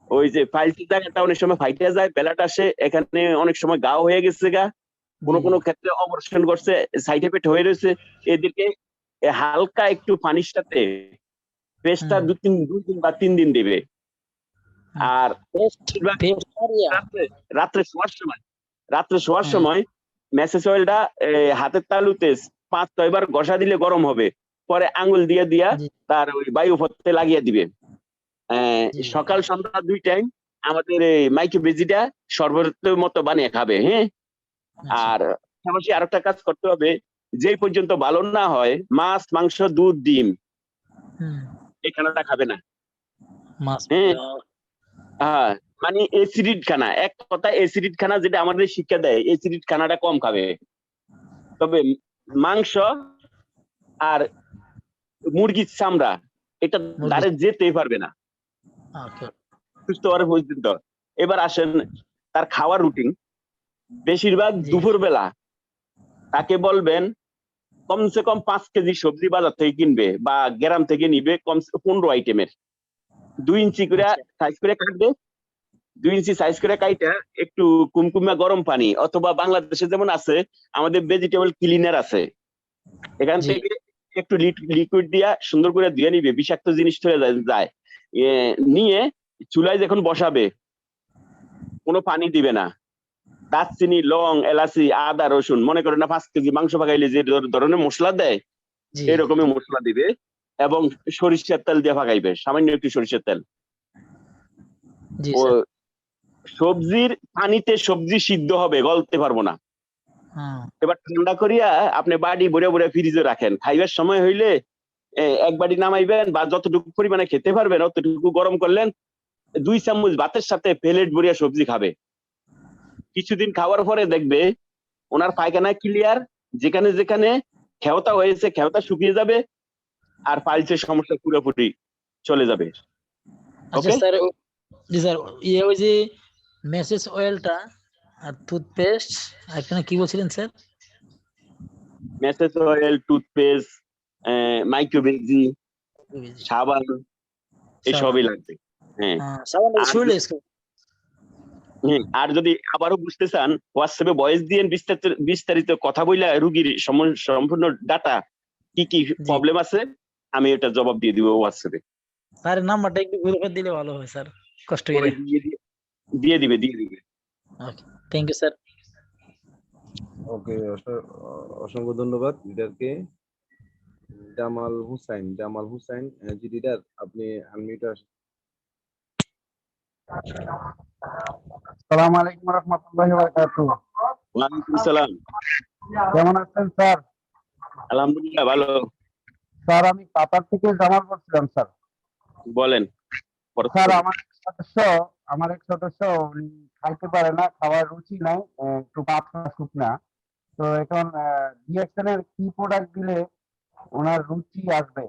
ওই যে ফাইলটির জায়গাটা অনেক সময় ফাইটে যায়, বেলাট আসে, এখানে অনেক সময় গাও হয়ে গেছে গা, কোনো ক্ষেত্রে অপারেশন করছে, সাইড এফেক্ট হয়ে রয়েছে, এদেরকে হালকা একটু পানির সাথে পেস্টটা 2 বা 3 দিন দেবে। আর রাত্রে শোয়ার সময় মেসেজ অয়েলটা হাতের তালুতে 5-6 বার ঘষা দিলে গরম হবে, পরে আঙ্গুল দিয়া তার ওই বায়ু পথে লাগিয়ে দিবে। সকাল সন্ধ্যা 2 টাইম আমাদের এই মাইক্রোবিজিটা শরবতের মতো বানিয়ে খাবে। হ্যাঁ, আর পাশাপাশি আরেকটা কাজ করতে হবে, যেই পর্যন্ত ভালো না হয় মাছ, মাংস, দুধ, ডিম এই খানাটা খাবে না। হ্যাঁ, মানে এসিডিড খানা, এক কথা এসিডিড খানা যেটা আমাদের শিক্ষা দেয়, এসিডিড খানাটা কম খাবে। তবে মাংস আর মুরগির চামড়া এটা ধারে যেতেই পারবে না সুস্থ হওয়ার পর্যন্ত। এবার আসেন তার খাওয়ার রুটিন। বেশিরভাগ দুপুর বেলা তাকে বলবেন কমসে কম 5 কেজি সবজি বাজার থেকে কিনবে বা গ্রাম থেকে নিবে, কমসে 15 আইটেমের। 2 ইঞ্চি করে সাইজ করে কাটবে, 2 ইঞ্চি সাইজ করে কাইটা একটু কুমকুমা গরম পানি, অথবা বাংলাদেশে যেমন আছে আমাদের ভেজিটেবল ক্লিনার আছে, এখান থেকে একটু লিকুইড দিয়া সুন্দর করে ধুয়ে নিবে, বিষাক্ত জিনিস চলে যায়। নিয়ে চুলায় যখন বসাবে কোনো পানি দিবে না, দারচিনি, লং, এলাচি, আদা, রসুন, মনে করেন না 5 কেজি মাংস পাকাইলে যে ধরনের মশলা দেয় এরকমই মশলা দিবে, এবং সরিষার তেল দিয়ে পাকাইবে, সামান্য একটু সরিষার তেল। ও সবজির পানিতে সবজি সিদ্ধ হবে, গলতে পারবো না। এবার ঠান্ডা করিয়া আপনি বাড়ি ভরে ভরে ফ্রিজে রাখেন, খাইবার সময় হইলে 1 বাটি নামাইবেন, বা যতটুকু পরিমাণে খেতে পারবেন অতটুকু গরম করলেন, 2 চামচ ভাতের সাথে প্লেট ভরিয়া সবজি খাবে। কিছুদিন খাওয়ার পরে দেখবে ওনার পায়খানা ক্লিয়ার, যেখানে যেখানে খেওতা হয়েছে খেওতা শুকিয়ে যাবে, আর পাইলসের সমস্যা পুরোপুরি চলে যাবে। আচ্ছা স্যার, জি স্যার, ওই যে মেসেজ অয়েলটা আর টুথপেস্ট আর এখানে কি বলছিলেন স্যার? মেসেজ অয়েল, টুথপেস্ট, মাইক্রোবিজি, সাবান, এসবই লাগবে। হ্যাঁ, আর যদি আবারও বুঝতে চান হোয়াটসঅ্যাপে ভয়েস দিয়ে বিস্তারিত কথা বইলা রুগীর সম্পূর্ণ ডাটা কি কি প্রবলেম আছে আমি এটা জবাব দিয়ে দিব হোয়াটসঅ্যাপে। স্যার নাম্বারটা একটু গ্রুপে দিলে ভালো হয় স্যার, কষ্ট করে। দিয়ে দিবে। ওকে, থ্যাংক ইউ স্যার। ওকে, অসংখ্য ধন্যবাদ লিডারকে। জামাল হুসাইন, জি লিডার আপনি আনমিউট আসেন। আসসালামু আলাইকুম ওয়া রাহমাতুল্লাহি ওয়া বারাকাতুহু। ওয়ালাইকুম আসসালাম। কেমন আছেন স্যার? আলহামদুলিল্লাহ ভালো। স্যার আমি কাতার থেকে জামাল বলছিলাম স্যার। বলেন। স্যার আমার সদস্য আমার এক সদস্য উনি খাইতে পারে না, খাওয়ার রুচি নাই, একটু পাতলা শুকনা। তো এখন ডিএক্সএন এর কি প্রোডাক্ট দিলে ওনার রুচি আসবে?